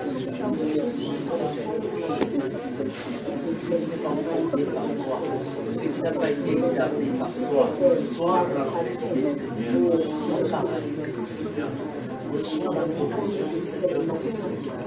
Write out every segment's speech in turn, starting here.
Ce qui n'a pas été établi par soi, soit renversé, Seigneur, soit paralysé, Seigneur, soit la promotion, Seigneur, dans les Seigneurs.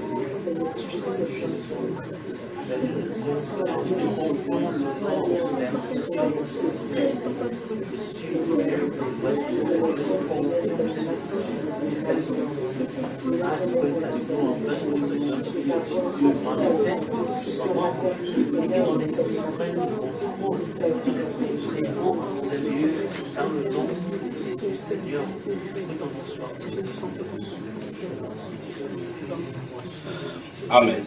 Amen.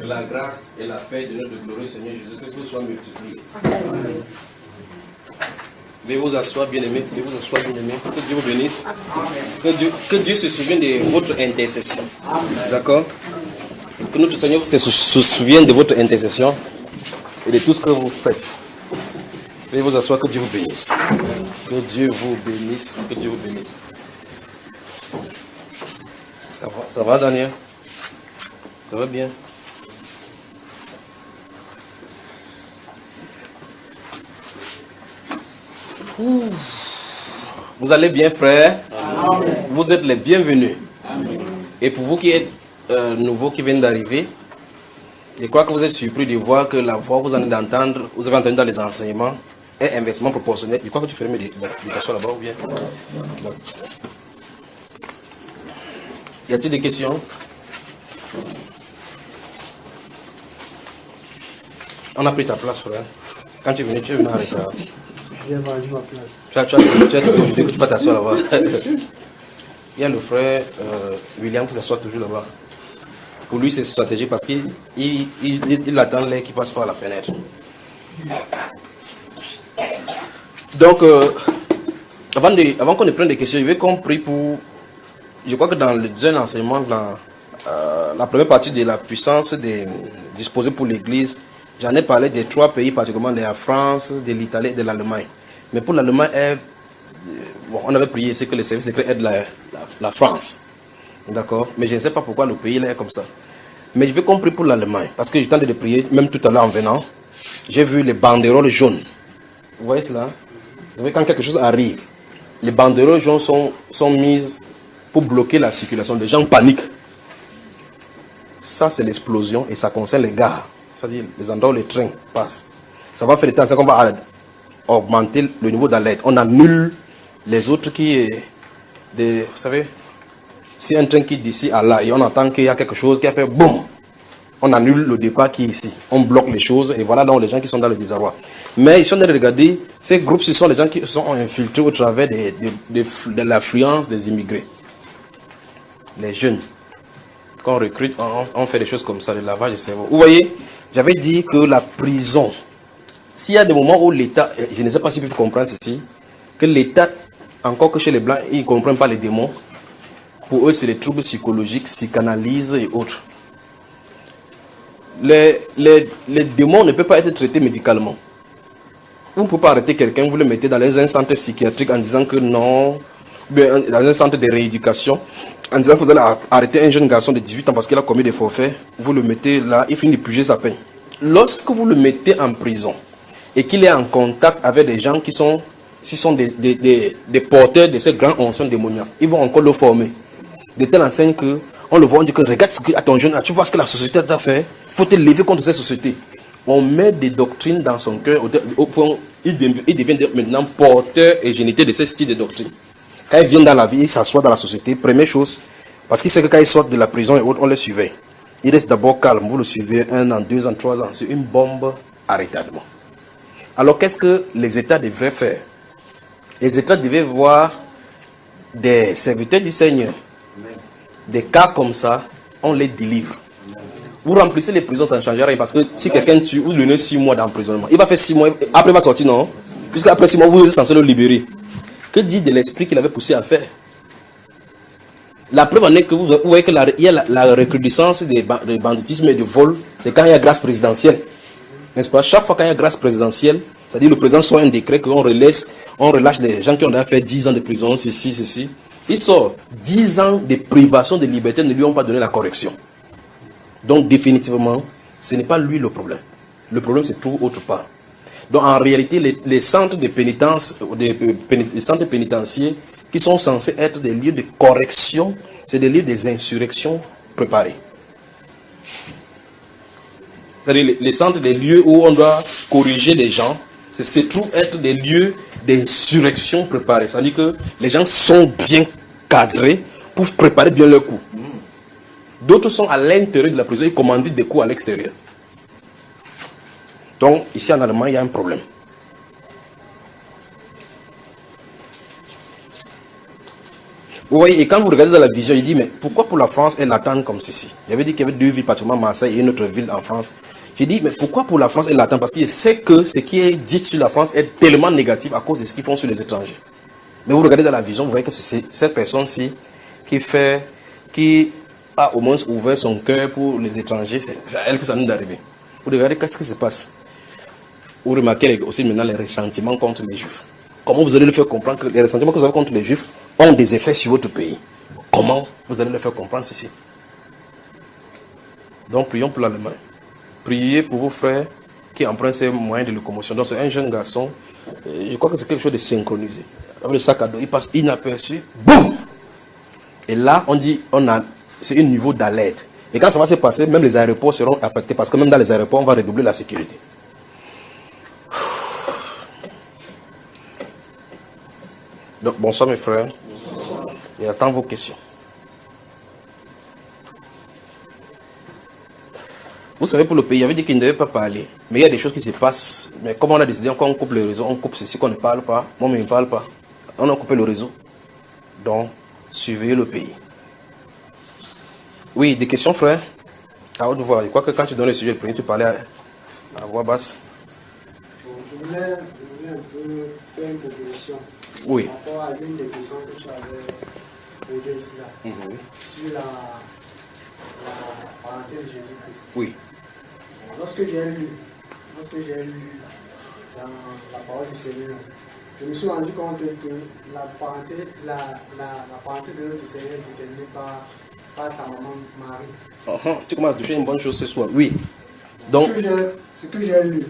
Que la grâce et la paix de notre glorieux Seigneur Jésus-Christ soient multipliées. Amen. Veuillez vous asseoir, bien-aimés. Veuillez vous asseoir, bien-aimés. Que Dieu vous bénisse. Que Dieu se souvienne de votre intercession. D'accord? Que notre Seigneur se souvienne de votre intercession et de tout ce que vous faites. Veuillez vous asseoir, que Dieu vous bénisse. Que Dieu vous bénisse. Que Dieu vous bénisse. Ça va, Daniel? Ça va bien? Vous allez bien, frère? Amen. Vous êtes les bienvenus. Amen. Et pour vous qui êtes nouveaux, qui viennent d'arriver, je crois que vous êtes surpris de voir que la voix que vous avez d'entendre, vous avez entendu dans les enseignements, est inversement proportionnelle. Je crois que tu fais méditation là-bas ou bien? Y a-t-il des questions? On a pris ta place, frère. Quand tu es venu en retard. J'ai vendu ma place. Tu as dit que tu vas t'asseoir là-bas. Il y a le frère William qui s'assoit toujours là-bas. Pour lui, c'est stratégique parce qu'il attend l'air qui passe par la fenêtre. Donc, avant qu'on ne prenne des questions, je vais qu'on prie pour... Je crois que dans le deuxième enseignement, dans la première partie de la puissance disposée pour l'Église, j'en ai parlé des 3 pays, particulièrement de la France, de l'Italie et de l'Allemagne. Mais pour l'Allemagne, on avait prié, c'est que le service secret aide la France. D'accord? Mais je ne sais pas pourquoi le pays là est comme ça. Mais je vais compris pour l'Allemagne. Parce que j'étais en train de prier, même tout à l'heure en venant, j'ai vu les banderoles jaunes. Vous voyez cela? Vous savez, quand quelque chose arrive, les banderoles jaunes sont mises pour bloquer la circulation. Les gens paniquent. Ça, c'est l'explosion et ça concerne les gares. C'est-à-dire les endroits où les trains passent. Ça va faire le temps, c'est qu'on va augmenter le niveau d'alerte. On annule les autres qui... vous savez, si un train quitte d'ici à là et on entend qu'il y a quelque chose qui a fait boum, on annule le départ qui est ici. On bloque les choses et voilà donc les gens qui sont dans le désarroi. Mais ils sont en train de regarder, ces groupes, ce sont les gens qui sont infiltrés au travers de l'affluence des immigrés. Les jeunes. Quand on recrute, on fait des choses comme ça, le lavage de cerveau. Vous voyez, j'avais dit que la prison, s'il y a des moments où l'État, je ne sais pas si vous comprenez ceci, que l'État, encore que chez les Blancs, ils ne comprennent pas les démons. Pour eux, c'est les troubles psychologiques, psychanalyse et autres. Les démons ne peuvent pas être traités médicalement. Vous ne pouvez pas arrêter quelqu'un, vous le mettez dans un centre psychiatrique en disant que non, dans un centre de rééducation, en disant que vous allez arrêter un jeune garçon de 18 ans parce qu'il a commis des forfaits, vous le mettez là, il finit de purger sa peine. Lorsque vous le mettez en prison et qu'il est en contact avec des gens qui sont des porteurs de ces grands onction démoniaques, ils vont encore le former. De telle enseigne que on le voit, on dit que regarde à ton jeune, tu vois ce que la société t'a fait, il faut te lever contre cette société. On met des doctrines dans son cœur au point où il devient maintenant porteur et géniteur de ce style de doctrine. Quand il vient dans la vie, il s'assoit dans la société, première chose, parce qu'il sait que quand il sort de la prison et autres, on le surveille. Il reste d'abord calme, vous le suivez 1 an, 2 ans, 3 ans, c'est une bombe à retardement. Alors qu'est-ce que les États devraient faire? Les États devaient voir des serviteurs du Seigneur. Des cas comme ça, on les délivre. Vous remplissez les prisons, ça ne change rien, parce que si quelqu'un tue, vous lui donnez 6 mois d'emprisonnement. Il va faire 6 mois, après il va sortir, non? Puisque après 6 mois, vous êtes censé le libérer. Que dit de l'esprit qu'il avait poussé à faire? La preuve en est que vous voyez qu'il y a la recrudescence des banditisme et de vol, c'est quand il y a grâce présidentielle. N'est-ce pas? Chaque fois qu'il y a grâce présidentielle, c'est-à-dire le président soit un décret qu'on relâche des gens qui ont déjà fait 10 ans de prison, ceci. Il sort 10 ans de privation de liberté, ne lui ont pas donné la correction. Donc définitivement, ce n'est pas lui le problème. Le problème se trouve autre part. Donc en réalité, les centres de pénitence, les centres pénitentiaires qui sont censés être des lieux de correction, c'est des lieux des insurrections préparées. C'est-à-dire les centres, des lieux où on doit corriger les gens, se trouvent être des lieux d'insurrection préparés. C'est-à-dire que les gens sont bien cadrés pour préparer bien leur coup. D'autres sont à l'intérieur de la prison et commandent des coups à l'extérieur. Donc, ici en Allemagne, il y a un problème. Vous voyez, et quand vous regardez dans la vision, il dit, mais pourquoi pour la France, elle attend comme ceci? Il avait dit qu'il y avait deux villes, particulièrement Marseille et une autre ville en France. J'ai dit, mais pourquoi pour la France, elle attend? Parce qu'il sait que ce qui est dit sur la France est tellement négatif à cause de ce qu'ils font sur les étrangers. Mais vous regardez dans la vision, vous voyez que c'est cette personne-ci qui a au moins ouvert son cœur pour les étrangers. C'est à elle que ça nous est arrivé. Vous regardez qu'est-ce qui se passe. Vous remarquez aussi maintenant les ressentiments contre les Juifs. Comment vous allez le faire comprendre que les ressentiments que vous avez contre les Juifs ont des effets sur votre pays? Comment vous allez le faire comprendre ceci? Donc prions pour l'Allemagne. Priez pour vos frères qui empruntent ces moyens de locomotion. Donc c'est un jeune garçon, je crois que c'est quelque chose de synchronisé. Avec le sac à dos, il passe inaperçu, boum! Et là, on dit, c'est un niveau d'alerte. Et quand ça va se passer, même les aéroports seront affectés parce que même dans les aéroports, on va redoubler la sécurité. Donc, bonsoir mes frères. Et attends vos questions. Vous savez, pour le pays, il avait dit qu'il ne devait pas parler. Mais il y a des choses qui se passent. Mais comme on a décidé, quand on coupe le réseau, on coupe ceci qu'on ne parle pas. Moi, mais il ne parle pas. On a coupé le réseau. Donc, surveillez le pays. Oui, des questions, frère? À haute voix. Je crois que quand tu donnes le sujet, le premier, tu parlais à voix basse. Je voulais un peu faire une proposition. Oui. Par rapport à l'une des questions que tu avais posées ici, là, sur la parenté de Jésus-Christ. Oui. Lorsque j'ai lu dans la parole du Seigneur, je me suis rendu compte que la parenté de notre Seigneur est déterminée par sa maman Marie. Tu commences à toucher une bonne chose ce soir. Oui. Donc, ce que j'ai lu,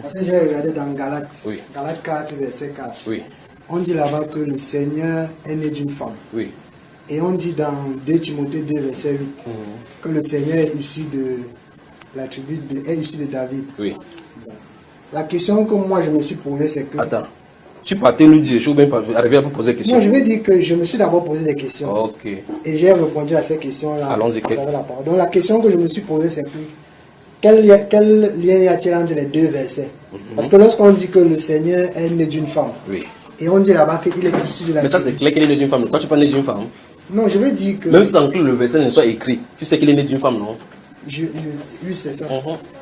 parce que j'ai regardé dans Galates, oui. Galates 4, verset 4. Oui. On dit là-bas que le Seigneur est né d'une femme. Oui. Et on dit dans 2 Timothée 2, verset 8, que le Seigneur est issu de la tribu est issu de David. Oui. La question que moi je me suis posée, c'est que... Attends. Tu partais nous dire, je suis bien arrivé à vous poser des questions. Non, je veux dire que je me suis d'abord posé des questions. Ok. Et j'ai répondu à ces questions-là. Allons-y. Donc la question que je me suis posée, c'est que quel lien y a-t-il entre les deux versets? Parce que lorsqu'on dit que le Seigneur est né d'une femme, oui. Et on dit là-bas qu'il est issu de la... Mais ça c'est clair qu'il est né d'une femme. Pourquoi tu parles d'une femme? Non, je veux dire que... Même si dans le verset ne soit écrit, tu sais qu'il est né d'une femme, non? Oui, c'est ça.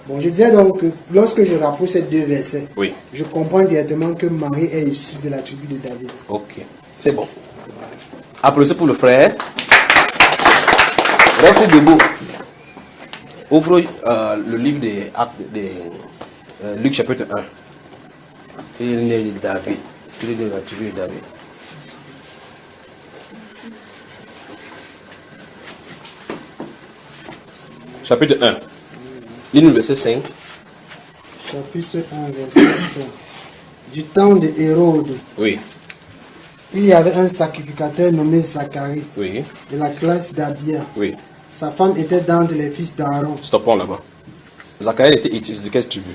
Bon, je disais donc que lorsque je rapproche ces deux versets, oui. Je comprends directement que Marie est issue de la tribu de David. Ok, c'est bon. Applaudissez pour le frère. Restez debout. Ouvre le livre des Actes de Luc chapitre 1. Il est né de David. Il est né de la tribu de David. Chapitre 1. Lis-nous le verset 5. Chapitre 1, verset 5. Du temps de Hérode, oui. Il y avait un sacrificateur nommé Zacharie, oui. De la classe d'Abia. Oui. Sa femme était d'entre les fils d'Aaron. Stoppons là-bas. Zacharie était issu de quelle tribu?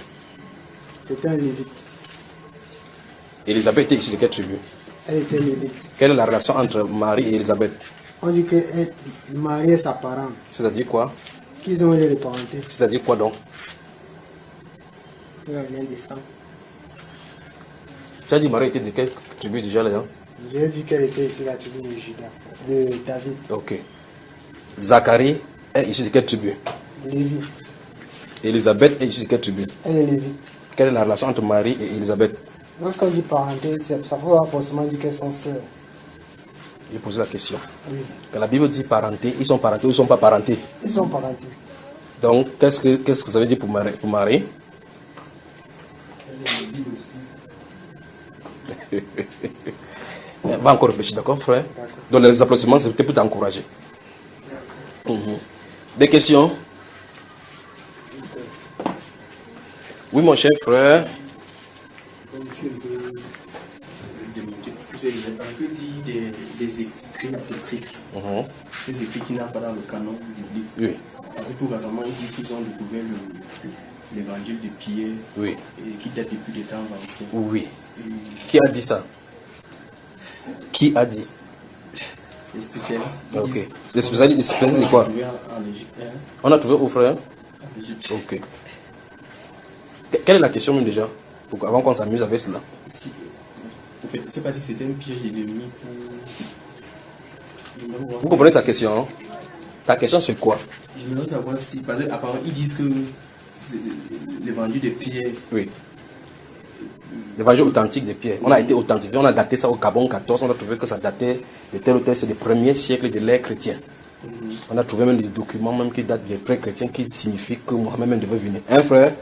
C'était un lévite. Élisabeth était issue de quelle tribu? Elle était lévite. Quelle est la relation entre Marie et Élisabeth? On dit que Marie est sa parente. C'est-à-dire quoi? Qu'ils ont eu les parentés. C'est-à-dire quoi donc? Il y a un descend. Tu as dit Marie était de quelle tribu déjà là? J'ai dit qu'elle était issue de la tribu de Juda, de David. Ok. Zacharie est issu de quelle tribu? Lévi. Élisabeth est issue de quelle tribu? Elle est lévite. Quelle est la relation entre Marie et Élisabeth? Lorsqu'on dit parenté, ça ne veut pas forcément dire qu'elles sont sœurs. J'ai posé la question. Oui. Quand la Bible dit parenté, ils sont parentés ou ils ne sont pas parentés? Ils sont parentés. Donc, qu'est-ce que ça veut dire pour Marie? Va encore réfléchir, d'accord, frère? Donc, les applaudissements, c'était pour t'encourager. Des questions? Oui, mon cher frère. Que dit des écrits apocryphes, ces écrits qui n'ont pas dans le canon biblique. Oui. Parce que tout récemment, ils disent qu'ils ont découvert l'évangile de Pierre, Oui. Et qui date depuis des temps anciens. Oui. Qui a dit ça? Qui a dit? Les spécialistes. Ok. Les spécialistes de quoi? En Égypte. On a trouvé où, frère? En Égypte. Ok. Quelle est la question même déjà? Avant qu'on s'amuse avec cela. En fait, je ne sais pas si c'était un piège ennemi pour... Vous comprenez sa question, hein? Ta question c'est quoi? Je voudrais savoir si, parce qu'apparemment ils disent que l'évangile de Pierre... Oui. L'évangile authentique de Pierre. On a été authentifié, on a daté ça au Gabon 14, on a trouvé que ça datait de tel ou tel, c'est le premier siècle de l'ère chrétienne. On a trouvé même des documents même qui datent des pré-chrétiens qui signifient que Mohammed même devait venir. Un frère,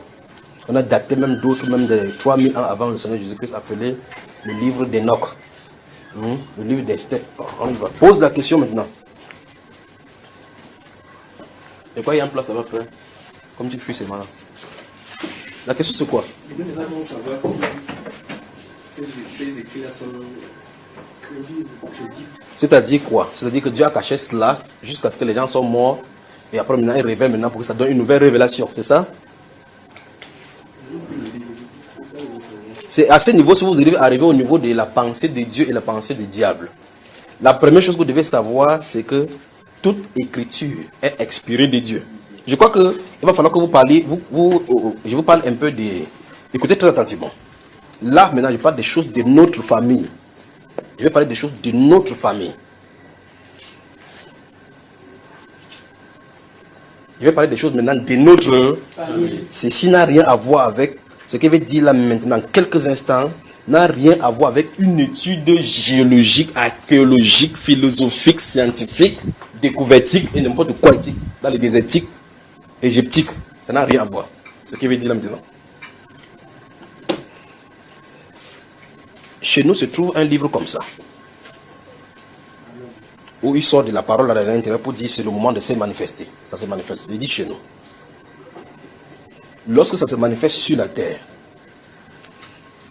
on a daté même d'autres, même de 3000 ans avant le Seigneur Jésus-Christ, appelé le livre d'Enoch. Le livre d'Esther. On y va. Pose la question maintenant. Et quoi, il y a en place là-bas, frère? Comme tu fuis, c'est malin. La question c'est quoi? Je voudrais savoir si ces écrits-là sont crédibles. C'est-à-dire quoi? C'est-à-dire que Dieu a caché cela jusqu'à ce que les gens soient morts. Et après maintenant, il révèle maintenant pour que ça donne une nouvelle révélation. C'est ça? C'est à ce niveau, si vous arrivez au niveau de la pensée de Dieu et la pensée du diable. La première chose que vous devez savoir, c'est que toute écriture est expirée de Dieu. Je crois qu'il va falloir que vous parliez, je vous parle un peu de... Écoutez très attentivement. Là, maintenant, je parle des choses de notre famille. Je vais parler des choses de notre famille. Je vais parler des choses maintenant de notre famille. Ceci n'a rien à voir avec ce que je vais dire là maintenant, dans quelques instants, n'a rien à voir avec une étude géologique, archéologique, philosophique, scientifique, découvertique et n'importe quoi éthique, dans les désertiques, égyptiques. Ça n'a rien à voir. Ce que je vais dire là maintenant. Chez nous se trouve un livre comme ça, où il sort de la parole à l'intérieur pour dire c'est le moment de se manifester. Ça se manifeste, il dit chez nous. Lorsque ça se manifeste sur la terre,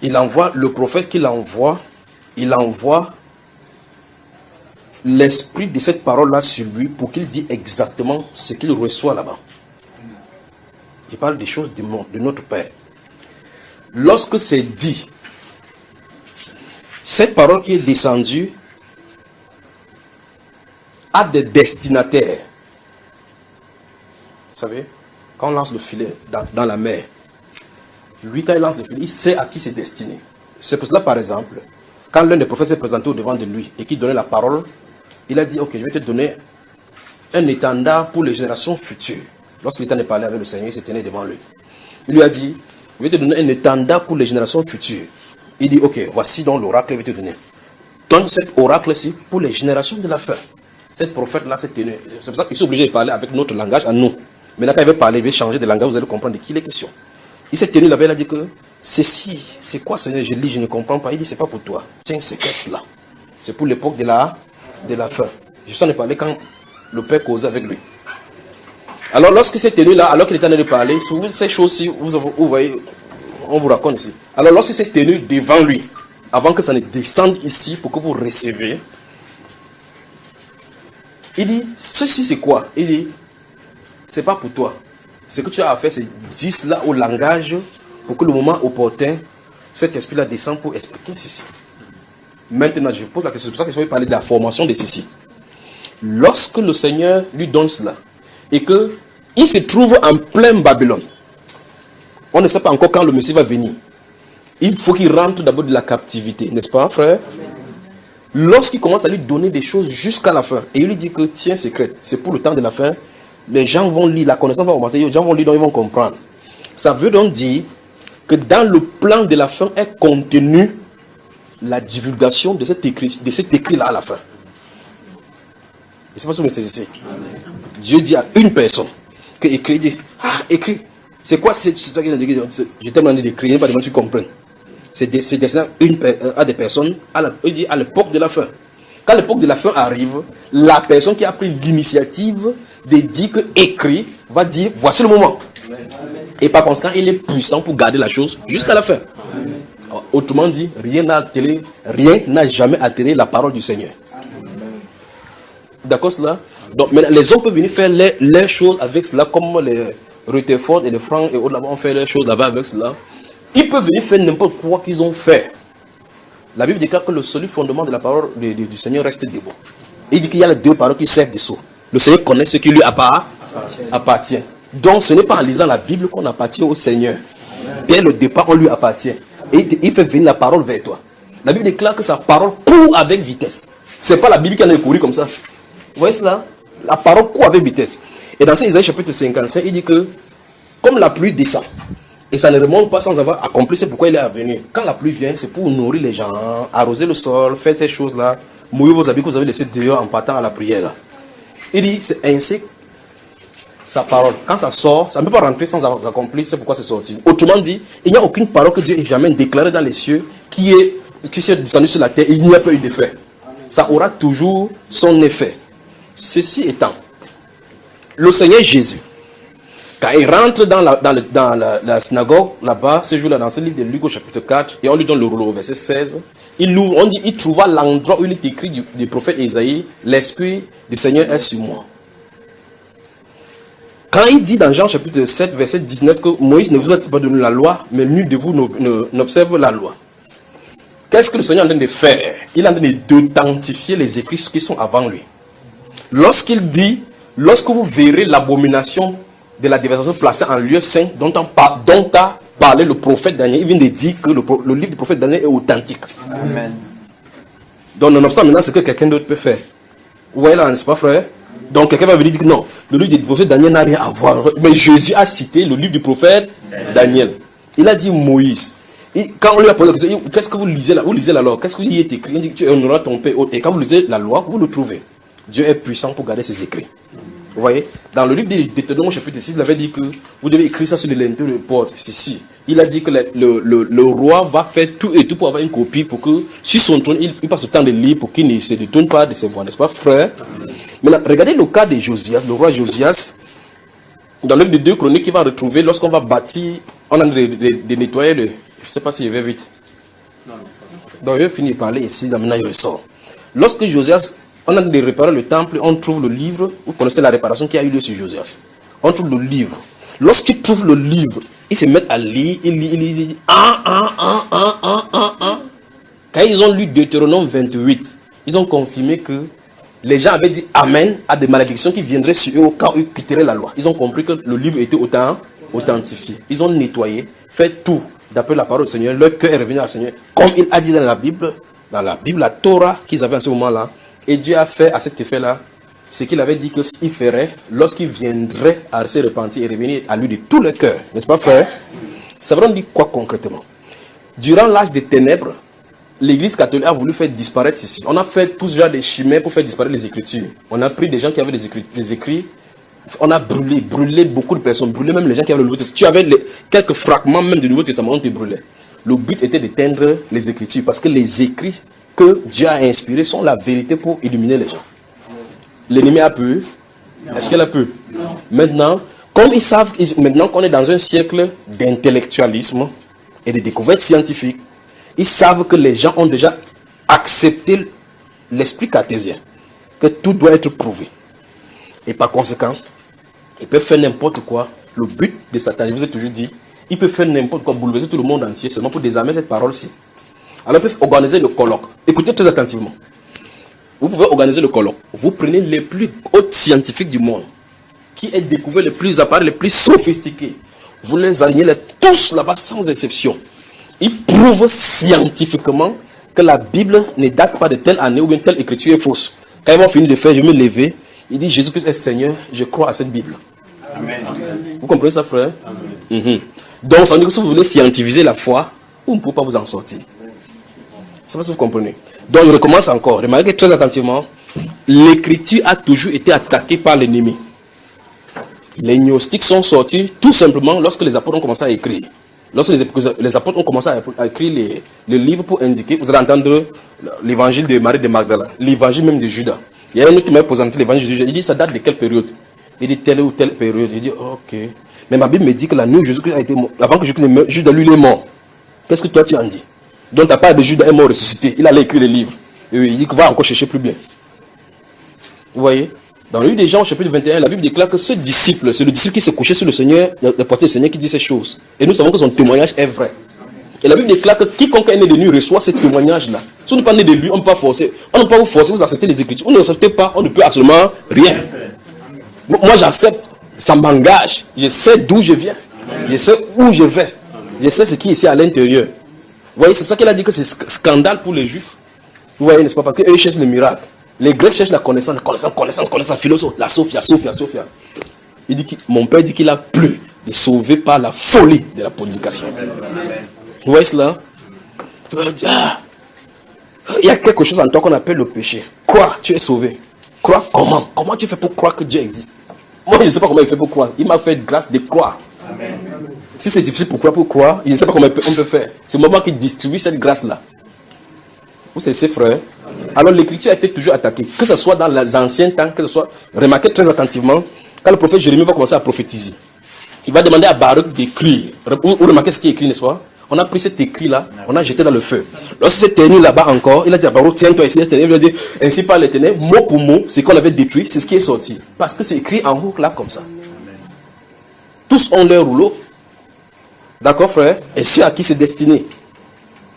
il envoie le prophète qu'il envoie, il envoie l'esprit de cette parole-là sur lui pour qu'il dise exactement ce qu'il reçoit là-bas. Il parle des choses de notre Père. Lorsque c'est dit, cette parole qui est descendue a des destinataires. Vous savez, quand on lance le filet dans la mer, lui, quand il lance le filet, il sait à qui c'est destiné. C'est pour cela, par exemple, quand l'un des prophètes s'est présenté au devant de lui et qui donnait la parole, il a dit, ok, je vais te donner un étendard pour les générations futures. Lorsqu'il était parlé avec le Seigneur, il s'est tenu devant lui. Il lui a dit, je vais te donner un étendard pour les générations futures. Il dit, ok, voici donc l'oracle que je vais te donner. Donne cet oracle-ci pour les générations de la fin. Cette prophète-là s'est tenue. C'est pour ça qu'il est obligé de parler avec notre langage à nous. Maintenant, quand il veut parler, il veut changer de langage, vous allez comprendre de qui il est question. Il s'est tenu là-bas, il a dit que ceci, c'est quoi, Seigneur? Je lis, je ne comprends pas. Il dit, c'est pas pour toi. C'est un secret, cela. C'est pour l'époque de la fin. Je suis en train de parler quand le Père causait avec lui. Alors, lorsqu'il s'est tenu là, alors qu'il était en train de parler, ces choses-ci, vous voyez, on vous raconte ici. Alors, lorsqu'il s'est tenu devant lui, avant que ça ne descende ici pour que vous receviez, il dit, ceci c'est quoi? Il dit, c'est pas pour toi. Ce que tu as à faire, c'est dire cela au langage pour que le moment opportun, cet esprit-là descende pour expliquer ceci. Maintenant, je pose la question, c'est pour ça que je vais parler de la formation de ceci. Lorsque le Seigneur lui donne cela, et qu'il se trouve en plein Babylone, on ne sait pas encore quand le Messie va venir. Il faut qu'il rentre d'abord de la captivité, n'est-ce pas, frère? Lorsqu'il commence à lui donner des choses jusqu'à la fin, et il lui dit que tiens, secret, c'est pour le temps de la fin, les gens vont lire, la connaissance va augmenter, les gens vont lire, donc ils vont comprendre. Ça veut donc dire que dans le plan de la fin est contenu la divulgation de cet écrit-là à la fin. Et c'est pas ce que vous me saisissez. Dieu dit à une personne que écrit, il dit, ah, écrit, c'est quoi c'est ça qu'il a dit? Je t'ai demandé d'écrire, pas demandé que tu comprennes. C'est destiné à des personnes à l'époque de la fin. Quand l'époque de la fin arrive, la personne qui a pris l'initiative de dire que écrit va dire voici le moment. Et par conséquent, il est puissant pour garder la chose jusqu'à la fin. Autrement dit, rien n'a jamais altéré la parole du Seigneur. D'accord cela? Donc maintenant, les hommes peuvent venir faire les choses avec cela, comme les Rutherford et les Francs et autres là-bas ont fait les choses là-bas avec cela. Ils peuvent venir faire n'importe quoi qu'ils ont fait. La Bible déclare que le solide fondement de la parole du Seigneur reste debout. Il dit qu'il y a les deux paroles qui servent de sceau. Le Seigneur connaît ce qui lui appartient. Donc ce n'est pas en lisant la Bible qu'on appartient au Seigneur. Dès le départ, on lui appartient. Et il fait venir la parole vers toi. La Bible déclare que sa parole court avec vitesse. Ce n'est pas la Bible qui en a couru comme ça. Vous voyez cela? La parole court avec vitesse. Et dans Isaïe chapitre 55, il dit que comme la pluie descend, et ça ne remonte pas sans avoir accompli, c'est pourquoi il est venu. Quand la pluie vient, c'est pour nourrir les gens, arroser le sol, faire ces choses-là, mouiller vos habits que vous avez laissés dehors en partant à la prière. Il dit, c'est ainsi sa parole. Quand ça sort, ça ne peut pas rentrer sans avoir accompli, c'est pourquoi c'est sorti. Autrement dit, il n'y a aucune parole que Dieu ait jamais déclarée dans les cieux qui s'est descendue sur la terre et il n'y a pas eu d'effet. Ça aura toujours son effet. Ceci étant, le Seigneur Jésus, quand il rentre dans la synagogue, là-bas, ce jour-là, dans ce livre de Luc au chapitre 4, et on lui donne le rouleau au verset 16, il ouvre, on dit, il trouva l'endroit où il est écrit du prophète Isaïe, l'Esprit du Seigneur est sur moi. Quand il dit dans Jean chapitre 7, verset 19, que Moïse ne vous a pas donné la loi, mais nul de vous n'observe la loi. Qu'est-ce que le Seigneur est en train de faire? Il est en train d'authentifier les écrits qui sont avant lui. Lorsqu'il dit, lorsque vous verrez l'abomination de la dévastation placée en lieu saint dont a parlé le prophète Daniel, il vient de dire que le livre du prophète Daniel est authentique. Amen. Donc nonobstant maintenant ce que quelqu'un d'autre peut faire. Vous voyez là, n'est-ce pas frère? Donc quelqu'un va venir dire que non, le livre du prophète Daniel n'a rien à voir. Mais Jésus a cité le livre du prophète Daniel. Il a dit Moïse. Et quand on lui a posé la question, qu'est-ce que vous lisez là? Vous lisez la loi. Qu'est-ce qu'il y est écrit? Il dit que tu honoreras ton père. Et quand vous lisez la loi, vous le trouvez. Dieu est puissant pour garder ses écrits. Vous voyez? Dans le livre de Deutéronome chapitre 6, il avait dit que vous devez écrire ça sur les linteaux de porte. Si. Il a dit que le roi va faire tout et tout pour avoir une copie, pour que sur son trône, il passe le temps de lire pour qu'il ne se détourne pas de ses voix, n'est-ce pas, frère? Maintenant, regardez le cas de Josias, le roi Josias. Dans le livre de 2 Chroniques, il va retrouver, lorsqu'on va bâtir, on a de nettoyer le... Je ne sais pas si je vais vite. Donc, je vais finir de parler ici, maintenant il ressort. Lorsque Josias, on a de réparer le temple, on trouve le livre. Vous connaissez la réparation qui a eu lieu sur Josias. On trouve le livre. Lorsqu'il trouve le livre, il se met à lire, il lit. Quand ils ont lu Deutéronome 28, ils ont confirmé que les gens avaient dit Amen à des malédictions qui viendraient sur eux quand ils quitteraient la loi. Ils ont compris que le livre était authentifié. Ils ont nettoyé, fait tout d'après la parole du Seigneur. Leur cœur est revenu au Seigneur. Comme il a dit dans la Bible, la Torah qu'ils avaient à ce moment-là. Et Dieu a fait à cet effet-là ce qu'il avait dit qu'il ferait lorsqu'il viendrait à se repentir et revenir à lui de tout le cœur. N'est-ce pas, frère? Ça veut dire quoi concrètement? Durant l'âge des ténèbres, l'Église catholique a voulu faire disparaître ceci. On a fait tout ce genre de chimères pour faire disparaître les Écritures. On a pris des gens qui avaient des écrits. On a brûlé beaucoup de personnes, brûlé même les gens qui avaient le Nouveau Testament. Tu avais quelques fragments même du Nouveau Testament, on te brûlait. Le but était d'éteindre les Écritures parce que les écrits que Dieu a inspirés sont la vérité pour illuminer les gens. L'ennemi a peur. Est-ce qu'elle a peur? Maintenant, comme ils savent, maintenant qu'on est dans un siècle d'intellectualisme et de découvertes scientifiques, ils savent que les gens ont déjà accepté l'esprit cartésien, que tout doit être prouvé. Et par conséquent, ils peuvent faire n'importe quoi. Le but de Satan, je vous ai toujours dit, ils peuvent faire n'importe quoi, bouleverser tout le monde entier seulement pour désarmer cette parole-ci. Alors ils peuvent organiser le colloque. Écoutez très attentivement. Vous pouvez organiser le colloque. Vous prenez les plus hautes scientifiques du monde, qui aient découvert les plus appareils, les plus sophistiqués. Vous les alignez tous là-bas sans exception. Ils prouvent scientifiquement que la Bible ne date pas de telle année ou bien telle écriture est fausse. Quand ils vont finir de faire, je vais me lever. Il dit Jésus-Christ est Seigneur, je crois à cette Bible. Amen. Vous comprenez ça, frère? Donc, ça veut dire que si vous voulez scientifiser la foi, vous ne pouvez pas vous en sortir. C'est pas si vous comprenez. Donc, il recommence encore. Remarquez très attentivement. L'écriture a toujours été attaquée par l'ennemi. Les gnostiques sont sortis tout simplement lorsque les apôtres ont commencé à écrire. Lorsque les apôtres ont commencé à écrire les livres pour indiquer, vous allez entendre l'évangile de Marie de Magdala, l'évangile même de Judas. Il y a un autre qui m'a présenté l'évangile de Judas. Il dit, ça date de quelle période? Il dit, telle ou telle période. Il dit, ok. Mais ma Bible me dit que la nuit où Jésus-Christ a été mort, avant que Jésus ne meure, Judas lui est mort. Qu'est-ce que toi tu en dis? Donc ta part de Judas est mort ressuscité. Il allait écrire les livres. Et il dit qu'il va encore chercher plus bien. Vous voyez? Dans le livre des Jean, au chapitre 21, la Bible déclare que ce disciple, c'est le disciple qui s'est couché sur le Seigneur, le porté du Seigneur qui dit ces choses. Et nous savons que son témoignage est vrai. Et la Bible déclare que quiconque est né de lui reçoit ce témoignage-là. Si on n'est pas né de lui, on ne peut pas forcer. On ne peut pas vous forcer, vous acceptez les Écritures. Vous ne acceptez pas, on ne peut absolument rien. Moi, j'accepte, ça m'engage. Je sais d'où je viens. Je sais où je vais. Je sais ce qui est ici à l'intérieur. Vous voyez, c'est pour ça qu'il a dit que c'est scandale pour les Juifs. Vous voyez, n'est-ce pas? Parce qu'eux cherchent le miracle. Les Grecs cherchent la connaissance, philosophe, la Sophia. Il dit mon père dit qu'il a plu de sauver par la folie de la prédication. Vous voyez cela? Il y a quelque chose en toi qu'on appelle le péché. Crois, tu es sauvé. Crois comment? Comment tu fais pour croire que Dieu existe? Moi, je ne sais pas comment il fait pour croire. Il m'a fait grâce de croire. Amen. Si c'est difficile pour croire, je ne sais pas comment on peut faire. C'est moi qui distribue cette grâce-là. Vous savez, frères. Alors l'écriture a été toujours attaquée. Que ce soit dans les anciens temps, que ce soit... Remarquez très attentivement, quand le prophète Jérémie va commencer à prophétiser, il va demander à Baruch d'écrire. Vous remarquez ce qui est écrit, n'est-ce pas? On a pris cet écrit-là, on a jeté dans le feu. Lorsque c'est tenu là-bas encore, il a dit à Baruch, tiens-toi ici, il a dit, ainsi par l'Éternel, mot pour mot, ce qu'on avait détruit, c'est ce qui est sorti. Parce que c'est écrit en haut là, comme ça. Tous ont leur rouleau. D'accord, frère? Et ceux à qui c'est destiné.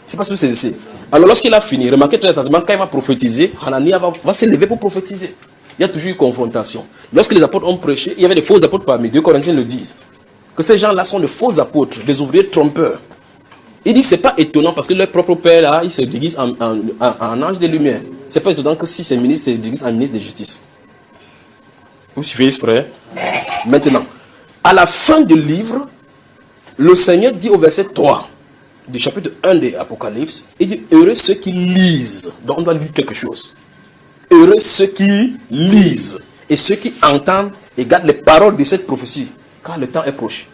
C'est pas ce que c'est. Alors lorsqu'il a fini, remarquez très attentivement, quand il va prophétiser, Hanania va se lever pour prophétiser. Il y a toujours eu confrontation. Lorsque les apôtres ont prêché, il y avait des faux apôtres parmi. 2 Corinthiens le disent. Que ces gens-là sont de faux apôtres, des ouvriers trompeurs. Il dit que ce n'est pas étonnant parce que leur propre père, là, il se déguise en ange de lumière. Ce n'est pas étonnant que si c'est ministre, il se déguise en ministre de justice. Vous suivez, frère? Maintenant, à la fin du livre, le Seigneur dit au verset 3 du chapitre 1 de l'Apocalypse, il dit, heureux ceux qui lisent. Donc on doit lire quelque chose. Heureux ceux qui lisent et ceux qui entendent et gardent les paroles de cette prophétie, car le temps est proche.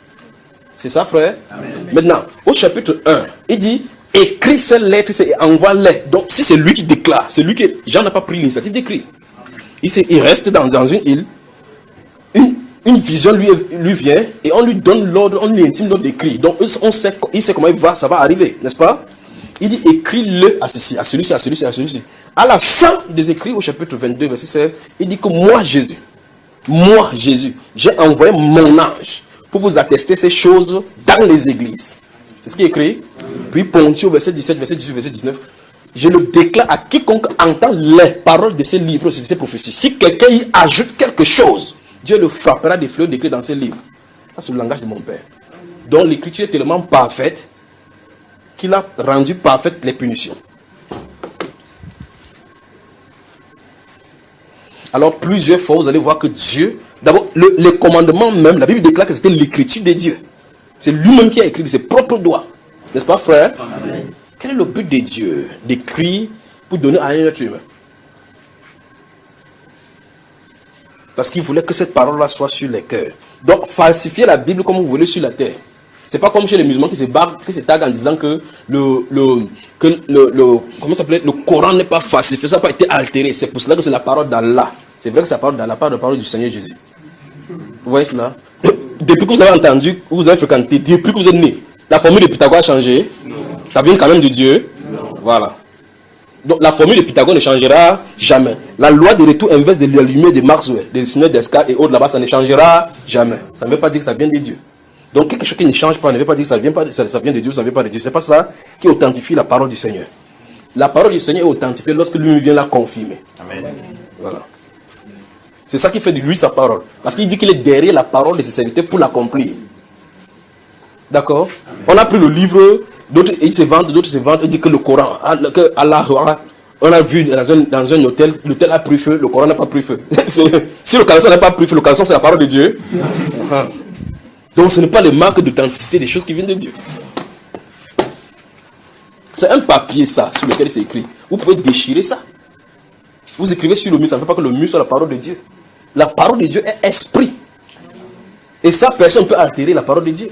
C'est ça, frère? Amen. Maintenant, au chapitre 1, il dit, écris ces lettres et envoie-les. Donc, si c'est lui qui déclare, c'est lui qui... Jean n'a pas pris l'initiative d'écrire. Il reste dans une île, une vision lui vient, et on lui donne l'ordre, on lui intime l'ordre d'écrire. Donc, il sait comment ça va arriver, n'est-ce pas? Il dit, écris-le à ceci, à celui-ci, à celui-ci, à celui-ci. À la fin des écrits, au chapitre 22, verset 16, il dit que moi, Jésus, j'ai envoyé mon ange pour vous attester ces choses dans les églises. C'est ce qui est écrit. Puis Pontius, verset 17, verset 18, verset 19. Je le déclare à quiconque entend les paroles de ces livres, de ces prophéties. Si quelqu'un y ajoute quelque chose, Dieu le frappera des fleurs d'écrit dans ces livres. Ça, c'est le langage de mon Père. Donc l'écriture est tellement parfaite qu'il a rendu parfaites les punitions. Alors plusieurs fois, vous allez voir que Dieu... D'abord, les commandements même, la Bible déclare que c'était l'écriture de Dieu. C'est lui-même qui a écrit de ses propres doigts. N'est-ce pas, frère? Amen. Quel est le but de Dieu d'écrire pour donner à un être humain? Parce qu'il voulait que cette parole-là soit sur les cœurs. Donc, falsifier la Bible comme vous voulez sur la terre. C'est pas comme chez les musulmans qui se taguent en disant que comment ça s'appelait, le Coran n'est pas falsifié, ça n'a pas été altéré. C'est pour cela que c'est la parole d'Allah. C'est vrai que c'est la parole d'Allah, la parole du Seigneur Jésus. Vous voyez cela? Depuis que vous avez entendu, que vous avez fréquenté, depuis que vous êtes né, la formule de Pythagore a changé. Non. Ça vient quand même de Dieu. Non. Voilà. Donc la formule de Pythagore ne changera jamais. La loi de retour inverse de la lumière de Maxwell, des signes Descartes et autres là-bas, ça ne changera jamais. Ça ne veut pas dire que ça vient de Dieu. Donc quelque chose qui ne change pas ne veut pas dire que ça vient de Dieu, ça ne vient pas de Dieu. C'est pas ça qui authentifie la parole du Seigneur. La parole du Seigneur est authentifiée lorsque lui vient la confirmer. Amen. Voilà. C'est ça qui fait de lui sa parole. Parce qu'il dit qu'il est derrière la parole de ses serviteurs pour l'accomplir. D'accord? On a pris le livre, d'autres ils se vendent, et disent que le Coran, que Allah, on a vu dans un hôtel, l'hôtel a pris feu, le Coran n'a pas pris feu. Si le caleçon n'a pas pris feu, le caleçon c'est la parole de Dieu. Donc ce n'est pas les marques d'authenticité des choses qui viennent de Dieu. C'est un papier ça, sur lequel c'est écrit. Vous pouvez déchirer ça. Vous écrivez sur le mur, ça ne veut pas que le mur soit la parole de Dieu. La parole de Dieu est esprit. Et ça, personne ne peut altérer la parole de Dieu.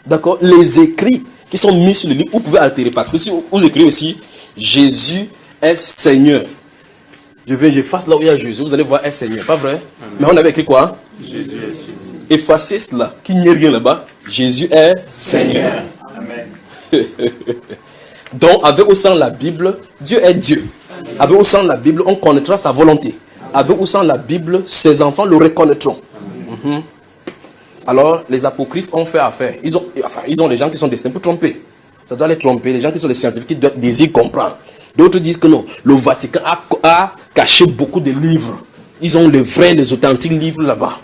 D'accord? Les écrits qui sont mis sur le livre, vous pouvez altérer. Parce que si vous écrivez aussi, Jésus est Seigneur. Je fasse là où il y a Jésus, vous allez voir est Seigneur. Pas vrai? Amen. Mais on avait écrit quoi? Jésus est Seigneur. effacez cela, qu'il n'y ait rien là-bas. Jésus est Seigneur. Amen. Donc, avec ou sans la Bible, Dieu est Dieu. Avec ou sans la Bible, on connaîtra sa volonté. Avec ou sans la Bible, ses enfants le reconnaîtront. Alors, les apocryphes ont fait affaire. Ils ont les gens qui sont destinés pour tromper. Ça doit les tromper. Les gens qui sont des scientifiques qui désirent comprendre. D'autres disent que non. Le Vatican a caché beaucoup de livres. Ils ont les vrais, les authentiques livres là-bas.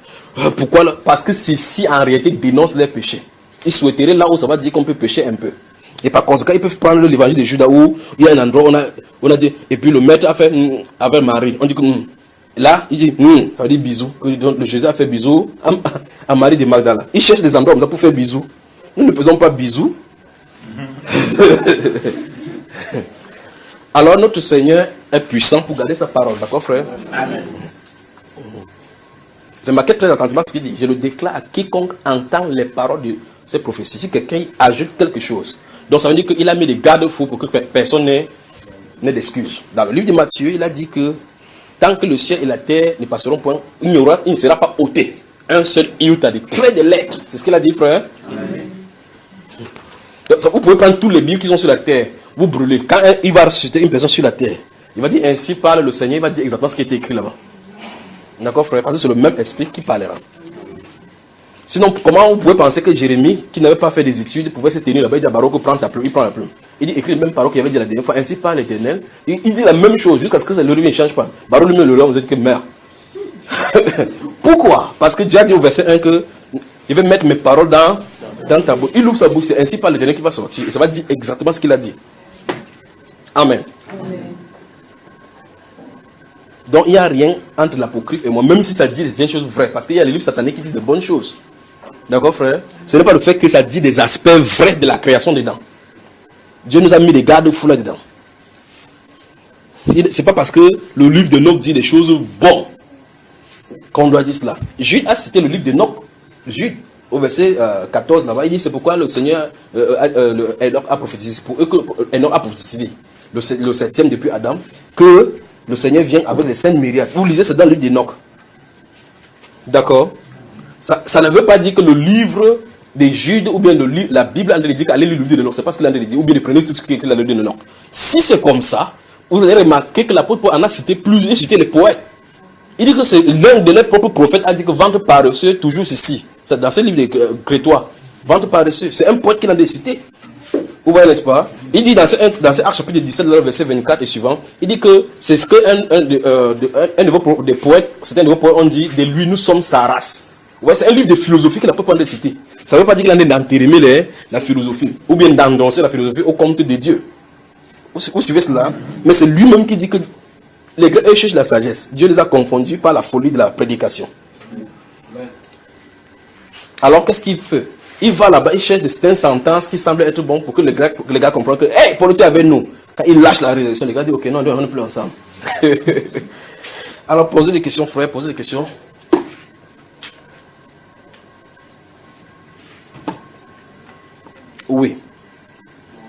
Pourquoi? Parce que ceux-ci, en réalité, dénoncent leurs péchés. Ils souhaiteraient là où ça va dire qu'on peut pécher un peu. Et par conséquent, ils peuvent prendre l'évangile de Judas où il y a un endroit où on a dit, et puis le maître a fait avec Marie. On dit que là, il dit, ça veut dire bisous. Donc, le Jésus a fait bisous à Marie de Magdala. Il cherche des endroits comme ça pour faire bisous. Nous ne faisons pas bisous. Alors notre Seigneur est puissant pour garder sa parole. D'accord, frère? Amen. Remarquez très attentivement ce qu'il dit. Je le déclare à quiconque entend les paroles de ces prophéties. Si quelqu'un ajoute quelque chose, donc ça veut dire qu'il a mis des garde-fous pour que personne n'ait d'excuses. Dans le livre de Matthieu, il a dit que tant que le ciel et la terre ne passeront point, il ne sera pas ôté. Un seul iot a des traits de lettres. C'est ce qu'il a dit, frère. Amen. Donc, vous pouvez prendre tous les livres qui sont sur la terre, vous brûler. Quand il va ressusciter une personne sur la terre, il va dire ainsi parle le Seigneur, il va dire exactement ce qui a été écrit là-bas. D'accord, frère? Parce que c'est le même esprit qui parlera. Sinon, comment vous pouvez penser que Jérémie, qui n'avait pas fait des études, pouvait se tenir là-bas, il dit à Baruch, prends ta plume, il prend la plume. Il dit, écrit les mêmes paroles qu'il avait dit la dernière fois, ainsi parle l'Éternel. Il dit la même chose, jusqu'à ce que le livre ne change pas. Baruch lui-même le roi, vous êtes que merde. Pourquoi? Parce que Dieu a dit au verset 1 que il va mettre mes paroles dans ta bouche. Il ouvre sa bouche, c'est ainsi par l'Éternel qui va sortir. Et ça va dire exactement ce qu'il a dit. Amen. Donc il n'y a rien entre l'apocryphe et moi, même si ça dit des choses vraies. Parce qu'il y a les livres sataniques qui disent de bonnes choses. D'accord, frère? Ce n'est pas le fait que ça dit des aspects vrais de la création dedans. Dieu nous a mis des garde-fous là-dedans. C'est pas parce que le livre de Noc dit des choses bonnes qu'on doit dire cela. Jude a cité le livre de Noc. Jude, au verset 14 là-bas, il dit c'est pourquoi le Seigneur Enoch a prophétisé. Pour eux que Enoch a prophétisé, le septième depuis Adam, que le Seigneur vient avec les saintes myriades. Vous lisez, c'est dans le livre d'Enoch. D'accord? Ça ne veut pas dire que le livre des Judes ou bien la Bible a dit qu'allez lire le livre de Enoch. C'est pas ce qu'il a dit. Ou bien prenez tout ce qu'il a dit dans le livre d'Enoch. Si c'est comme ça, vous allez remarquer que l'apôtre Paul en a cité plusieurs, il a cité les poètes. Il dit que c'est l'un de leurs propres prophètes a dit que ventre paresseux, toujours ceci. C'est dans ce livre de Crétois. Ventre paresseux. C'est un poète qui l'a cité. Vous voyez, n'est-ce pas? Il dit dans ce Actes chapitre 17, verset 24 et suivant, il dit que c'est ce qu'un des poètes, certains de vos poètes ont dit, de lui nous sommes sa race. Vous voyez, c'est un livre de philosophie qu'il a pas de citer. Ça ne veut pas dire qu'il en est d'entérimer la philosophie, ou bien d'endosser la philosophie au compte de Dieu. Vous suivez cela? Mais c'est lui-même qui dit que les Grecs, eux, cherchent la sagesse. Dieu les a confondus par la folie de la prédication. Alors, qu'est-ce qu'il fait? Il va là-bas, il cherche certaines sentences qui semblent être bonnes pour que les gars comprennent que, hey, Paul, tu es avec nous. Quand il lâche la résurrection, les gars disent, ok, non, on n'est plus ensemble. Alors, posez des questions, frère, posez des questions. Oui.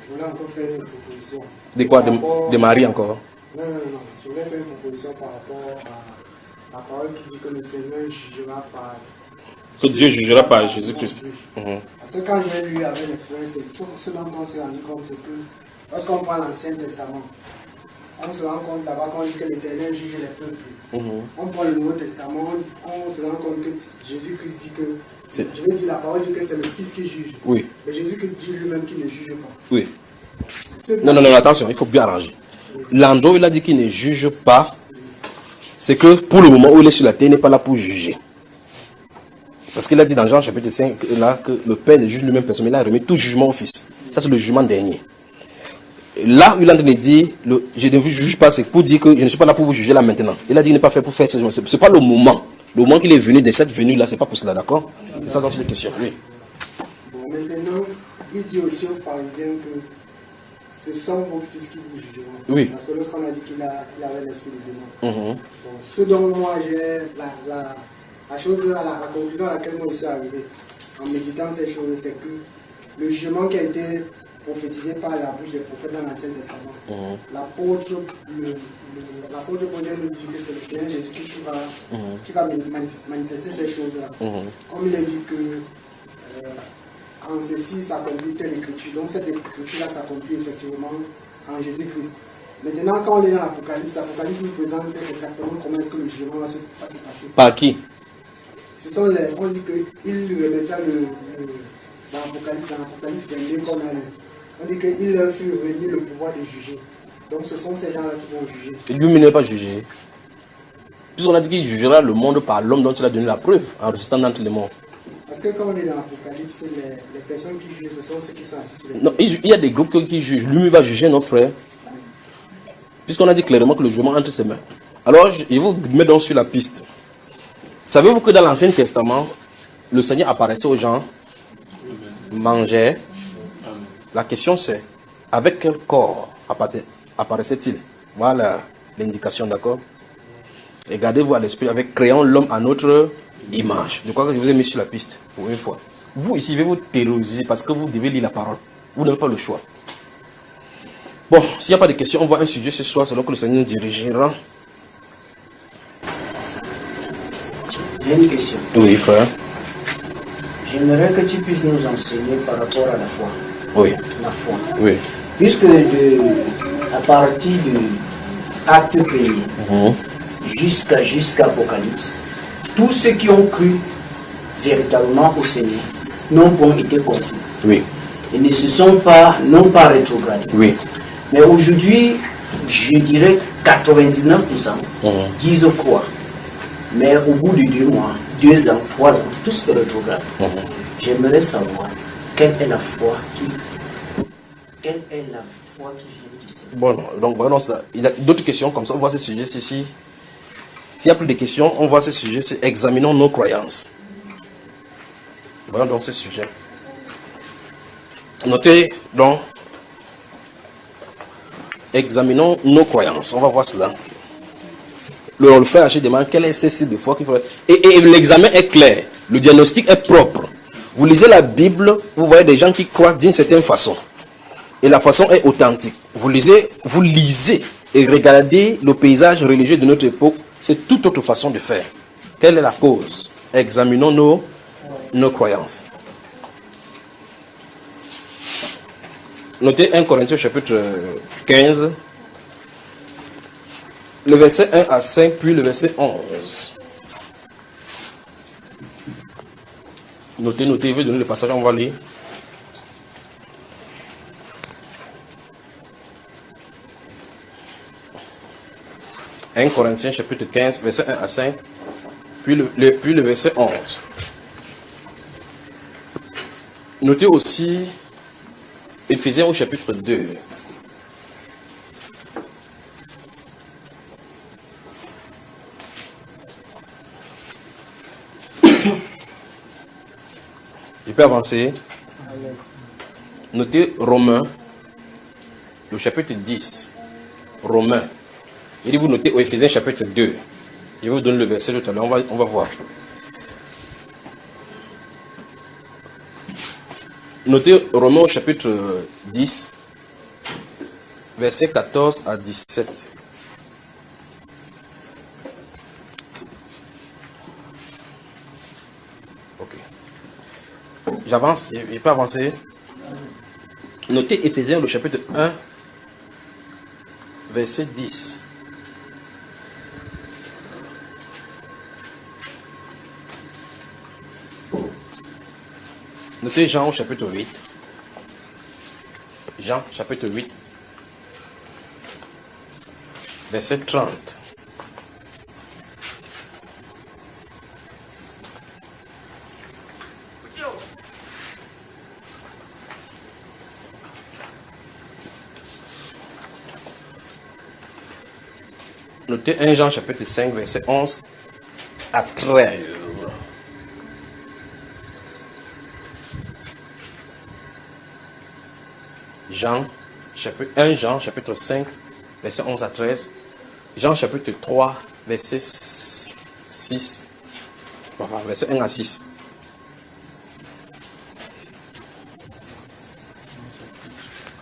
Je voulais encore faire une proposition. De quoi? De Marie encore? Non. Je voulais faire une proposition par rapport à la parole qui dit que le Seigneur jugera par... Que Dieu jugera par Jésus-Christ. Parce que quand j'ai lu avec les frères, ce dont on s'est rendu compte, c'est que lorsqu'on prend l'Ancien Testament, on se rend compte là-bas qu'on dit que l'Éternel juge les peuples. On prend le Nouveau Testament, on se rend compte que Jésus-Christ dit que, je vais dire la parole dit que c'est le Fils qui juge. Oui. Mais Jésus-Christ dit lui-même qu'il ne juge pas. Oui. Non, attention, il faut bien arranger. L'endroit où il a dit qu'il ne juge pas, c'est que pour le moment où il est sur la terre, il n'est pas là pour juger. Parce qu'il a dit dans Jean chapitre 5 là, que le Père ne juge lui-même personne, il a remis tout jugement au Fils. Ça, c'est le jugement dernier. Là où il a dit, je ne vous juge pas, c'est pour dire que je ne suis pas là pour vous juger là maintenant. Il a dit qu'il n'est pas fait pour faire ce jugement. Ce n'est pas le moment. Le moment qu'il est venu, de cette venue là, ce n'est pas pour cela, d'accord? C'est ça dans une question. Oui. Bon, maintenant, il dit aussi aux pharisiens que ce sont vos fils qui vous jugeront. Oui. Parce que lorsqu'on a dit qu'il avait l'esprit de démon. Donc, ce dont moi j'ai la chose, la conclusion à laquelle moi je suis arrivé en méditant ces choses, c'est que le jugement qui a été prophétisé par la bouche des prophètes dans l'Ancien Testament. L'apôtre Paul nous dit que c'est le Seigneur Jésus-Christ qui va manifester ces choses-là. Comme il a dit que en ceci s'accomplit telle écriture. Donc cette écriture-là s'accomplit effectivement en Jésus-Christ. Maintenant, quand on est dans l'Apocalypse, l'Apocalypse nous présente exactement comment est-ce que le jugement va se passer. Par qui? Ce sont les, on dit qu'il remettra dans l'Apocalypse 22 qu'on a lu. On dit qu'il leur fut revenu le pouvoir de juger. Donc ce sont ces gens-là qui vont juger. Et lui, il n'est pas jugé. Puisqu'on a dit qu'il jugera le monde par l'homme dont il a donné la preuve, en ressuscitant d'entre les morts. Parce que quand on est dans l'Apocalypse, les personnes qui jugent, ce sont ceux qui sont assis sur les... Non, il y a des groupes qui jugent. Lui, il va juger nos frères. Puisqu'on a dit clairement que le jugement est entre ses mains. Alors, je vous mets donc sur la piste. Savez-vous que dans l'Ancien Testament, le Seigneur apparaissait aux gens, mangeait. La question c'est, avec quel corps apparaissait-il? Voilà l'indication, d'accord? Et gardez-vous à l'esprit avec créant l'homme à notre image. Je crois que je vous ai mis sur la piste pour une fois. Vous ici, je vais vous terroriser parce que vous devez lire la parole. Vous n'avez pas le choix. Bon, s'il n'y a pas de questions, on voit un sujet ce soir, c'est là que le Seigneur nous dirigera. J'ai une question. Oui, frère. J'aimerais que tu puisses nous enseigner par rapport à la foi. Oui. La foi. Oui. Puisque à partir de Acte 1er jusqu'à Apocalypse, tous ceux qui ont cru véritablement au Seigneur n'ont pas été confus. Oui. Ils ne se sont pas, non pas rétrogradés. Oui. Mais aujourd'hui, je dirais 99% disent croire. Mais au bout de 2 mois, 2 ans, 3 ans, tous se rétrogradent. J'aimerais savoir quelle est la foi qui vient du Seigneur. Bon, donc voilà, il y a d'autres questions comme ça, on voit ce sujet ici. S'il y a plus de questions, on voit ce sujet, c'est examinons nos croyances. Voilà donc ce sujet. Notez donc, examinons nos croyances. On va voir cela. Le frère Haché demande quel est ce style de foi qu'il faut. Et l'examen est clair. Le diagnostic est propre. Vous lisez la Bible, vous voyez des gens qui croient d'une certaine façon. Et la façon est authentique. Vous lisez et regardez le paysage religieux de notre époque. C'est toute autre façon de faire. Quelle est la cause? Examinons nos croyances. Notez 1 Corinthiens chapitre 15, le verset 1 à 5, puis le verset 11. Notez, je vais donner le passage, on va lire. « 1 Corinthiens chapitre 15, verset 1 à 5, puis le verset 11. Notez aussi Éphésiens au chapitre 2. Je peux avancer. Notez Romains, le chapitre 10. Romains. Il dit vous notez au Éphésiens chapitre 2. Je vais vous donner le verset tout à l'heure, on va voir. Notez Romains au chapitre 10, verset 14 à 17. Ok. J'avance, je peux avancer. Notez Éphésiens le chapitre 1, verset 10. Notez Jean au chapitre 8. Jean chapitre 8. Verset 30. Notez 1 Jean chapitre 5 verset 11 à 13.1 Jean chapitre 5 verset 11 à 13. Jean chapitre 3 verset 6. Enfin, verset 1 à 6.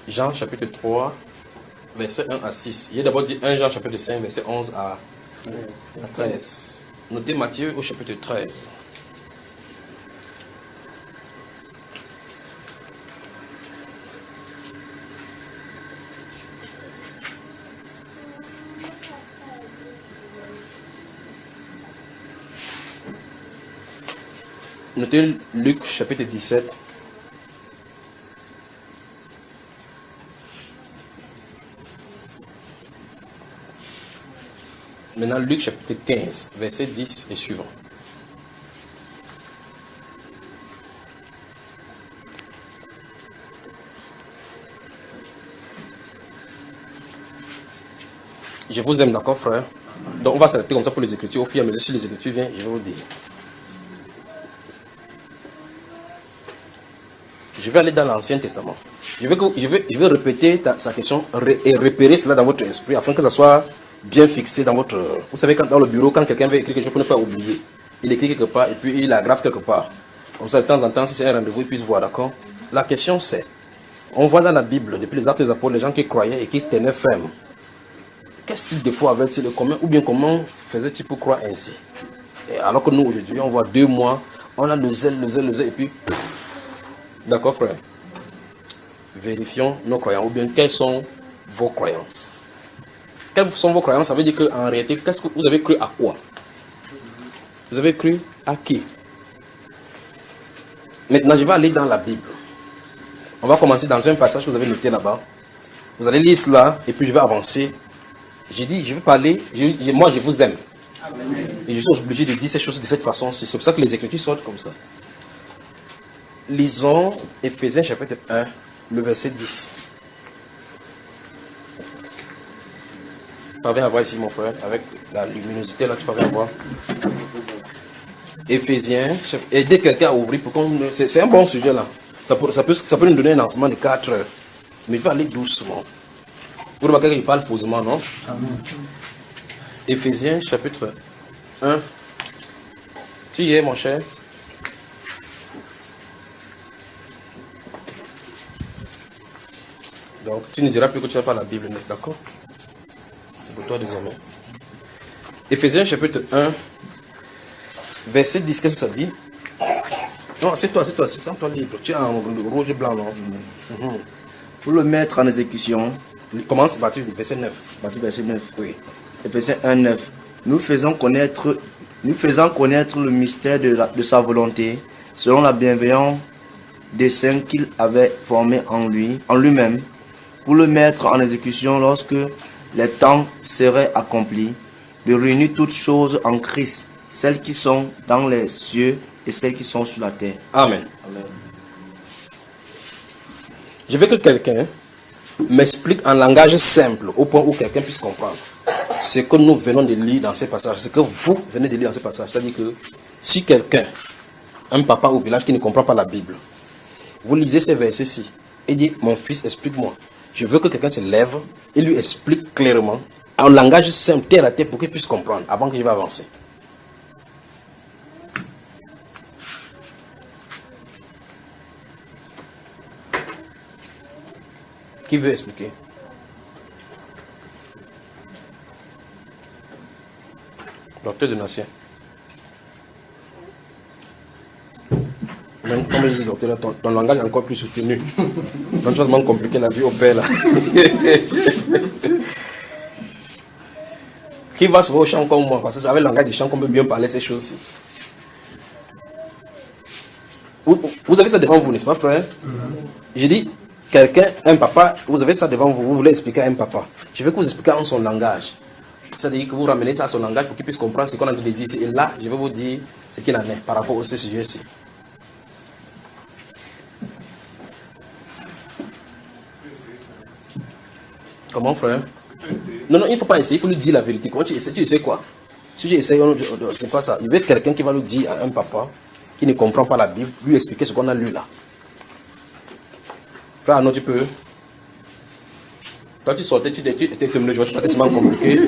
Jean chapitre 3, verset 1 à 6. Il y a d'abord dit 1 Jean chapitre 5, verset 11 à 13. Notez Matthieu au chapitre 13. Notez Luc chapitre 17. Maintenant Luc chapitre 15, verset 10 et suivant. Je vous aime, d'accord frère? Donc on va s'arrêter comme ça pour les Écritures. Au fur et à mesure, si les Écritures viennent, je vais vous dire. Je vais aller dans l'Ancien Testament. Je vais répéter sa question et repérer cela dans votre esprit afin que ça soit bien fixé dans votre... Vous savez, dans le bureau, quand quelqu'un veut écrire quelque chose, pour ne pas oublier, il écrit quelque part et puis il aggrave quelque part. Comme ça, de temps en temps, si c'est un rendez-vous, il puisse voir, d'accord? La question c'est, on voit dans la Bible, depuis les Actes des Apôtres, les gens qui croyaient et qui se tenaient fermes. Quel type de foi avait-il commun ou bien comment faisait-il pour croire ainsi? Et alors que nous, aujourd'hui, on voit 2 mois, on a le zèle, et puis... D'accord, frère? Vérifions nos croyances. Ou bien, quelles sont vos croyances? Quelles sont vos croyances? Ça veut dire qu'en réalité, qu'est-ce que vous avez cru à quoi? Vous avez cru à qui? Maintenant, je vais aller dans la Bible. On va commencer dans un passage que vous avez noté là-bas. Vous allez lire cela et puis je vais avancer. J'ai dit, je vais parler, moi je vous aime. Amen. Et je suis obligé de dire ces choses de cette façon. C'est pour ça que les Écritures sortent comme ça. Lisons Éphésiens chapitre 1, le verset 10. Tu parviens à voir ici mon frère, avec la luminosité là, tu parviens à voir. Éphésiens, aider quelqu'un à ouvrir pour qu'on... C'est un bon sujet là. Ça peut nous donner un lancement de 4 heures. Mais il faut aller doucement. Vous remarquez qu'il parle posément, non? Amen. Éphésiens chapitre 1. Tu y es mon cher? Donc, tu ne diras plus que tu n'as pas la Bible, d'accord? C'est pour toi désormais. Éphésiens chapitre 1, verset 10, qu'est-ce que ça dit? Non, c'est toi, c'est toi libre. Tu es en rouge et blanc, non? Pour le mettre en exécution. Commence, Matthieu, verset 9. Matthieu, verset 9. Oui. Éphésiens 1, 9. Nous faisons connaître le mystère de sa volonté, selon la bienveillance des saints qu'il avait formés en lui-même, pour le mettre en exécution lorsque les temps seraient accomplis, de réunir toutes choses en Christ, celles qui sont dans les cieux et celles qui sont sur la terre. Amen. Amen. Je veux que quelqu'un m'explique en langage simple, au point où quelqu'un puisse comprendre ce que nous venons de lire dans ces passages, ce que vous venez de lire dans ces passages. C'est-à-dire que si quelqu'un, un papa au village qui ne comprend pas la Bible, vous lisez ces versets-ci et dit, mon fils, explique-moi. Je veux que quelqu'un se lève et lui explique clairement, en langage simple, terre à terre, pour qu'il puisse comprendre, avant que je vais avancer. Qui veut expliquer? Docteur de Nation. Même comme je dis, docteur, ton langage est encore plus soutenu. Donc, tu vas vraiment compliquer la vie au père là. Qui va se voir au champ comme moi? Parce que c'est avec le langage du champ qu'on peut bien parler ces choses-ci. Vous avez ça devant vous, n'est-ce pas, frère? Je dis, quelqu'un, un papa, vous avez ça devant vous, vous voulez expliquer à un papa. Je vais que vous expliquer en son langage. C'est-à-dire que vous ramenez ça à son langage pour qu'il puisse comprendre ce qu'on a dit de dire. Et là, je vais vous dire ce qu'il en est par rapport à ce sujet-ci. Comment, frère? Non, il ne faut pas essayer, il faut lui dire la vérité. Comment tu essaies quoi? Si tu essaies, c'est pas ça. Il veut quelqu'un qui va lui dire à un papa qui ne comprend pas la Bible, lui expliquer ce qu'on a lu là. Frère, non, tu peux. Quand tu sortais, tu étais témoin de Jéhovah, tu pas tellement compliqué.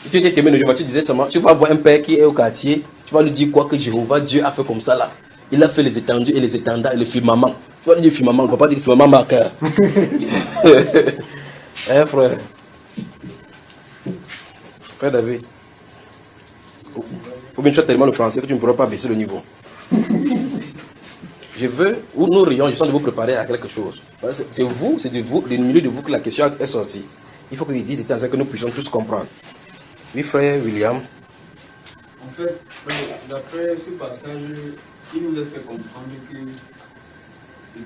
Tu étais témoin de Jéhovah, tu disais seulement, tu vas voir un père qui est au quartier, tu vas lui dire quoi que Jéhovah, Dieu a fait comme ça là. Il a fait les étendues et les étendards et le firmament. Tu vas dire firmament, on ne va pas dire firmament marqueur. Hein, frère? Frère David. Ou bien tu as tellement le français que tu ne pourras pas baisser le niveau. Je veux, ou nous rions, je sens de vous préparer à quelque chose. C'est vous, c'est de vous, du milieu de vous que la question est sortie. Il faut que les 10 détails afin que nous puissions tous comprendre. Oui, frère William. En fait, d'après ce passage, il nous a fait comprendre que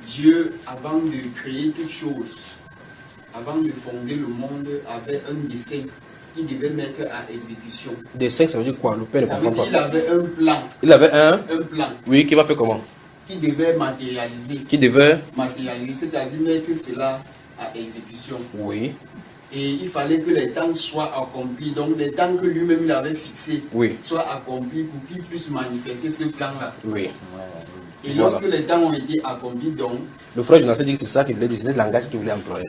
Dieu, avant de créer toute chose, avant de fonder le monde, avait un dessein qu'il devait mettre à exécution. Dessein, ça veut dire quoi? Le Père ne comprend pas. Il avait un plan. Il avait un plan. Oui, qui va faire comment? Qui devait matérialiser. Qui devait matérialiser, c'est-à-dire mettre cela à exécution. Oui. Et il fallait que les temps soient accomplis. Donc les temps que lui-même il avait fixés soient accomplis pour qu'il puisse manifester ce plan-là. Oui. Et lorsque les temps ont été accomplis, donc... Le frère Jonas dit que c'est ça qu'il voulait dire, c'est le langage qu'il voulait employer.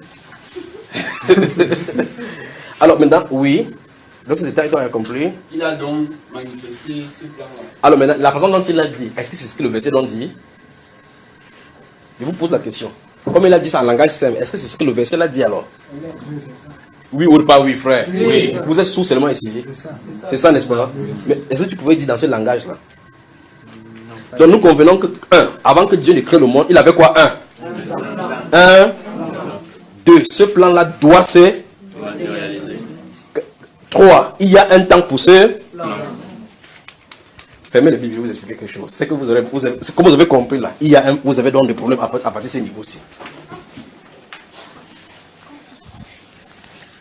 Alors maintenant, oui. Lorsque ces temps ont été accomplis... Il a donc manifesté ce plan-là. Alors maintenant, la façon dont il l'a dit, est-ce que c'est ce que le verset dont dit? Je vous pose la question. Comme il a dit ça en langage simple, est-ce que c'est ce que le verset l'a dit alors? Oui ou pas oui, frère? Oui. Vous êtes sous seulement ici. C'est ça, n'est-ce pas? Mais est-ce que tu pouvais dire dans ce langage-là? Donc nous convenons que, avant que Dieu ne crée le monde, il avait quoi? 2. Ce plan-là doit se... 3. Il y a un temps pour ce... Fermez le Bible, je vais vous expliquer quelque chose. C'est que comme vous avez compris là, vous avez donc des problèmes à partir de ce niveau-ci.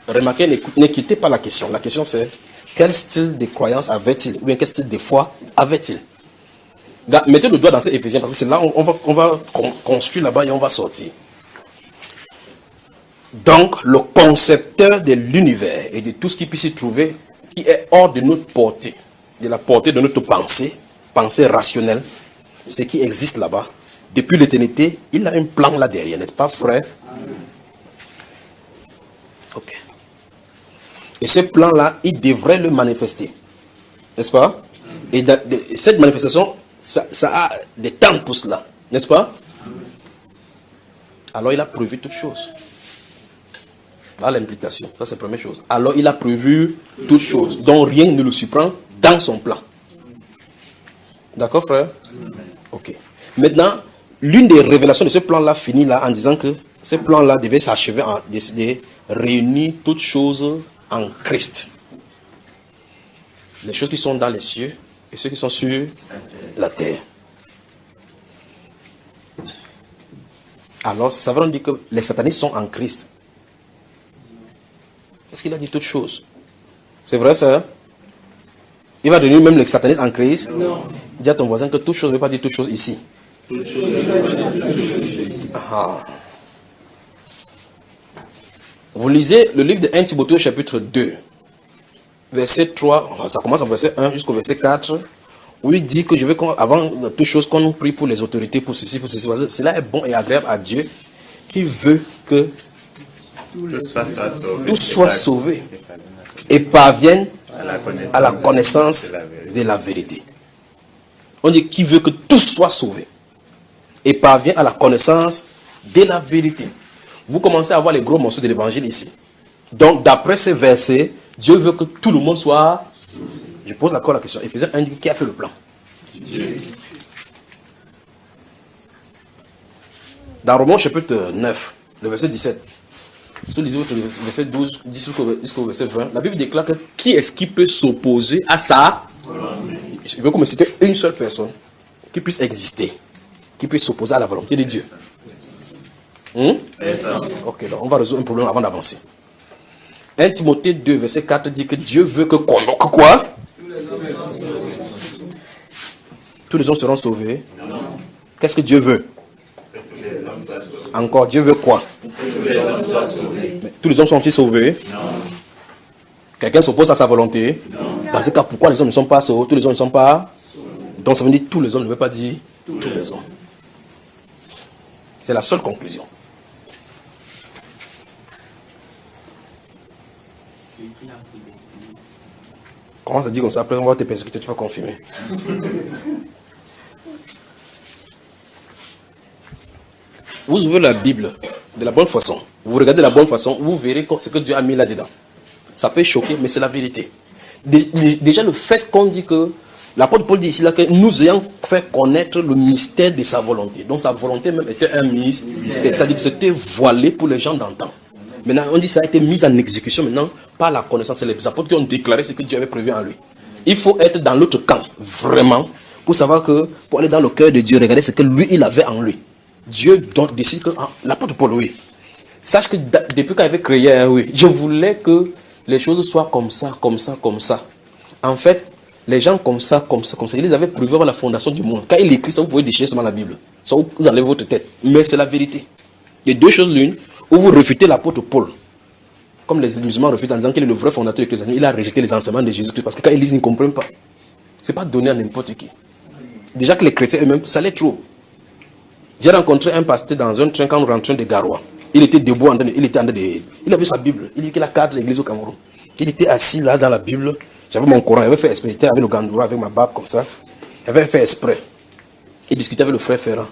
Remarquez, ne quittez pas la question. La question c'est, quel style de croyance avait-il? Ou bien quel style de foi avait-il? Mettez le doigt dans ces Éphésiens, parce que c'est là on va construire là-bas et on va sortir. Donc, le concepteur de l'univers et de tout ce qui puisse s'y trouver, qui est hors de notre portée, de la portée de notre pensée rationnelle, ce qui existe là-bas, depuis l'éternité, il a un plan là derrière, n'est-ce pas, frère? Ok. Et ce plan-là, il devrait le manifester, n'est-ce pas? Et cette manifestation, ça a des temps pour cela, n'est-ce pas? Alors, il a prévu toutes choses. Voilà l'implication, ça c'est la première chose. Alors, il a prévu toutes choses, dont rien ne le surprend dans son plan. D'accord, frère? Ok. Maintenant, l'une des révélations de ce plan-là finit là en disant que ce plan-là devait s'achever en décider réunir toutes choses en Christ. Les choses qui sont dans les cieux et ceux qui sont sur la terre. Alors, ça veut dire que les satanistes sont en Christ. Est-ce qu'il a dit toutes choses? C'est vrai, ça? Il va réunir même les satanistes en Christ? Non. Dis à ton voisin que toute chose ne veut pas dire toute chose ici. Toute chose ne veut pas dire toute chose ici. Vous lisez le livre de 1 Timothée chapitre 2, verset 3, ça commence en verset 1 jusqu'au verset 4, où il dit que je veux qu'avant toute chose qu'on prie pour les autorités, pour ceci, pour ceci. Cela est bon et agréable à Dieu qui veut que tout soit sauvé et parvienne à la connaissance de la vérité. On dit qui veut que tout soit sauvé et parvient à la connaissance de la vérité. Vous commencez à voir les gros morceaux de l'évangile ici. Donc d'après ces versets, Dieu veut que tout le monde soit... Je pose encore la question. Éphésiens 1 dit qui a fait le plan? Dieu. Dans Romains chapitre 9, le verset 17, si vous lisez le verset 12 jusqu'au verset 20, la Bible déclare que qui est-ce qui peut s'opposer à ça? Je veux qu'on me cite une seule personne qui puisse exister, qui puisse s'opposer à la volonté de Dieu. Ok, donc on va résoudre un problème avant d'avancer. 1 Timothée 2, verset 4 dit que Dieu veut que quoi? Tous les hommes seront sauvés. Qu'est-ce que Dieu veut? Encore, Dieu veut quoi? Mais tous les hommes sont-ils sauvés? Quelqu'un s'oppose à sa volonté? Dans ce cas, pourquoi les hommes ne sont pas sauvés? Tous les hommes ne sont pas? Donc ça veut dire tous les hommes ne veut pas dire tous les hommes. C'est la seule conclusion. Comment ça dit comme ça? Après on va te persécuter, tu vas confirmer. vous ouvrez la Bible de la bonne façon, vous regardez de la bonne façon, vous verrez ce que Dieu a mis là-dedans. Ça peut choquer, mais c'est la vérité. Déjà, le fait qu'on dit que, l'apôtre Paul dit ici là, que nous ayons fait connaître le mystère de sa volonté. Donc sa volonté même était un mystère, c'est-à-dire que c'était voilé pour les gens d'antan. Maintenant, on dit que ça a été mis en exécution maintenant par la connaissance. C'est les apôtres qui ont déclaré ce que Dieu avait prévu en lui. Il faut être dans l'autre camp, vraiment, pour savoir que, pour aller dans le cœur de Dieu, regardez ce que lui, il avait en lui. Dieu donc décide que, l'apôtre Paul, oui. Sache que depuis qu'il avait créé, oui, je voulais que les choses soient comme ça, comme ça, comme ça. En fait, les gens comme ça, ils les avaient prévus avant la fondation du monde. Quand il écrit ça, vous pouvez déchirer seulement la Bible. Ça, vous enlevez votre tête. Mais c'est la vérité. Il y a deux choses l'une, où vous refutez l'apôtre Paul. Comme les musulmans refutent en disant qu'il est le vrai fondateur du christianisme, il a rejeté les enseignements de Jésus-Christ. Parce que quand ils lisent, ils ne comprennent pas. Ce n'est pas donné à n'importe qui. Déjà que les chrétiens eux-mêmes, ça l'est trop. J'ai rencontré un pasteur dans un train quand on rentrait de Garoua. Il était debout, il avait sa Bible. Il dit qu'il a 4 églises au Cameroun. Il était assis là dans la Bible. J'avais mon Coran, il avait fait exprès, avec le gandoura, avec ma barbe comme ça. Il avait fait exprès. Il discutait avec le frère Ferrand.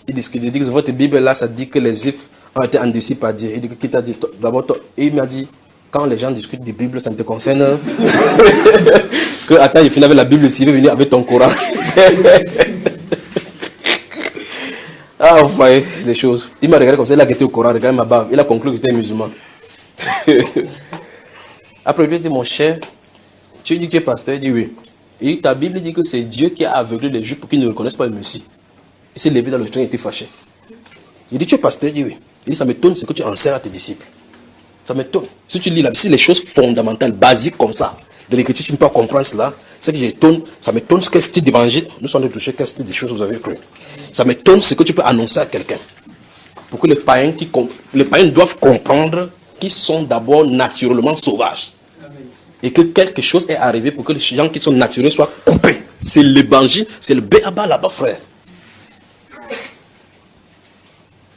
Il discutait, il dit que votre Bible là, ça dit que les Juifs ont été endurcis par Dieu. Il dit qu'il t'a dit, d'abord, et il m'a dit, quand les gens discutent des Bibles, ça ne te concerne. Que, attends, il finit avec la Bible, s'il veut venir avec ton Coran. Ah, vous voyez des choses. Il m'a regardé comme ça, il a guetté au Coran, regardé ma barbe. Il a conclu qu'il était musulman. Après, il lui a dit, mon cher, tu dis que tu es pasteur? Il dit oui. Et ta Bible dit que c'est Dieu qui a aveuglé les Juifs pour qu'ils ne reconnaissent pas le Messie. Il s'est levé dans le train et était fâché. Il dit, tu es pasteur? Il dit oui. Il dit, ça m'étonne ce que tu enseignes à tes disciples. Ça m'étonne. Si tu lis la Bible, si les choses fondamentales, basiques comme ça, de l'écriture, tu ne peux pas comprendre cela, c'est que ça m'étonne quel style d'évangile, nous sommes touchés, quel style de choses vous avez cru. Ça m'étonne ce que tu peux annoncer à quelqu'un. Pour que les païens doivent comprendre qu'ils sont d'abord naturellement sauvages. Et que quelque chose est arrivé pour que les gens qui sont naturels soient coupés. C'est l'évangile, c'est le béaba là-bas, frère.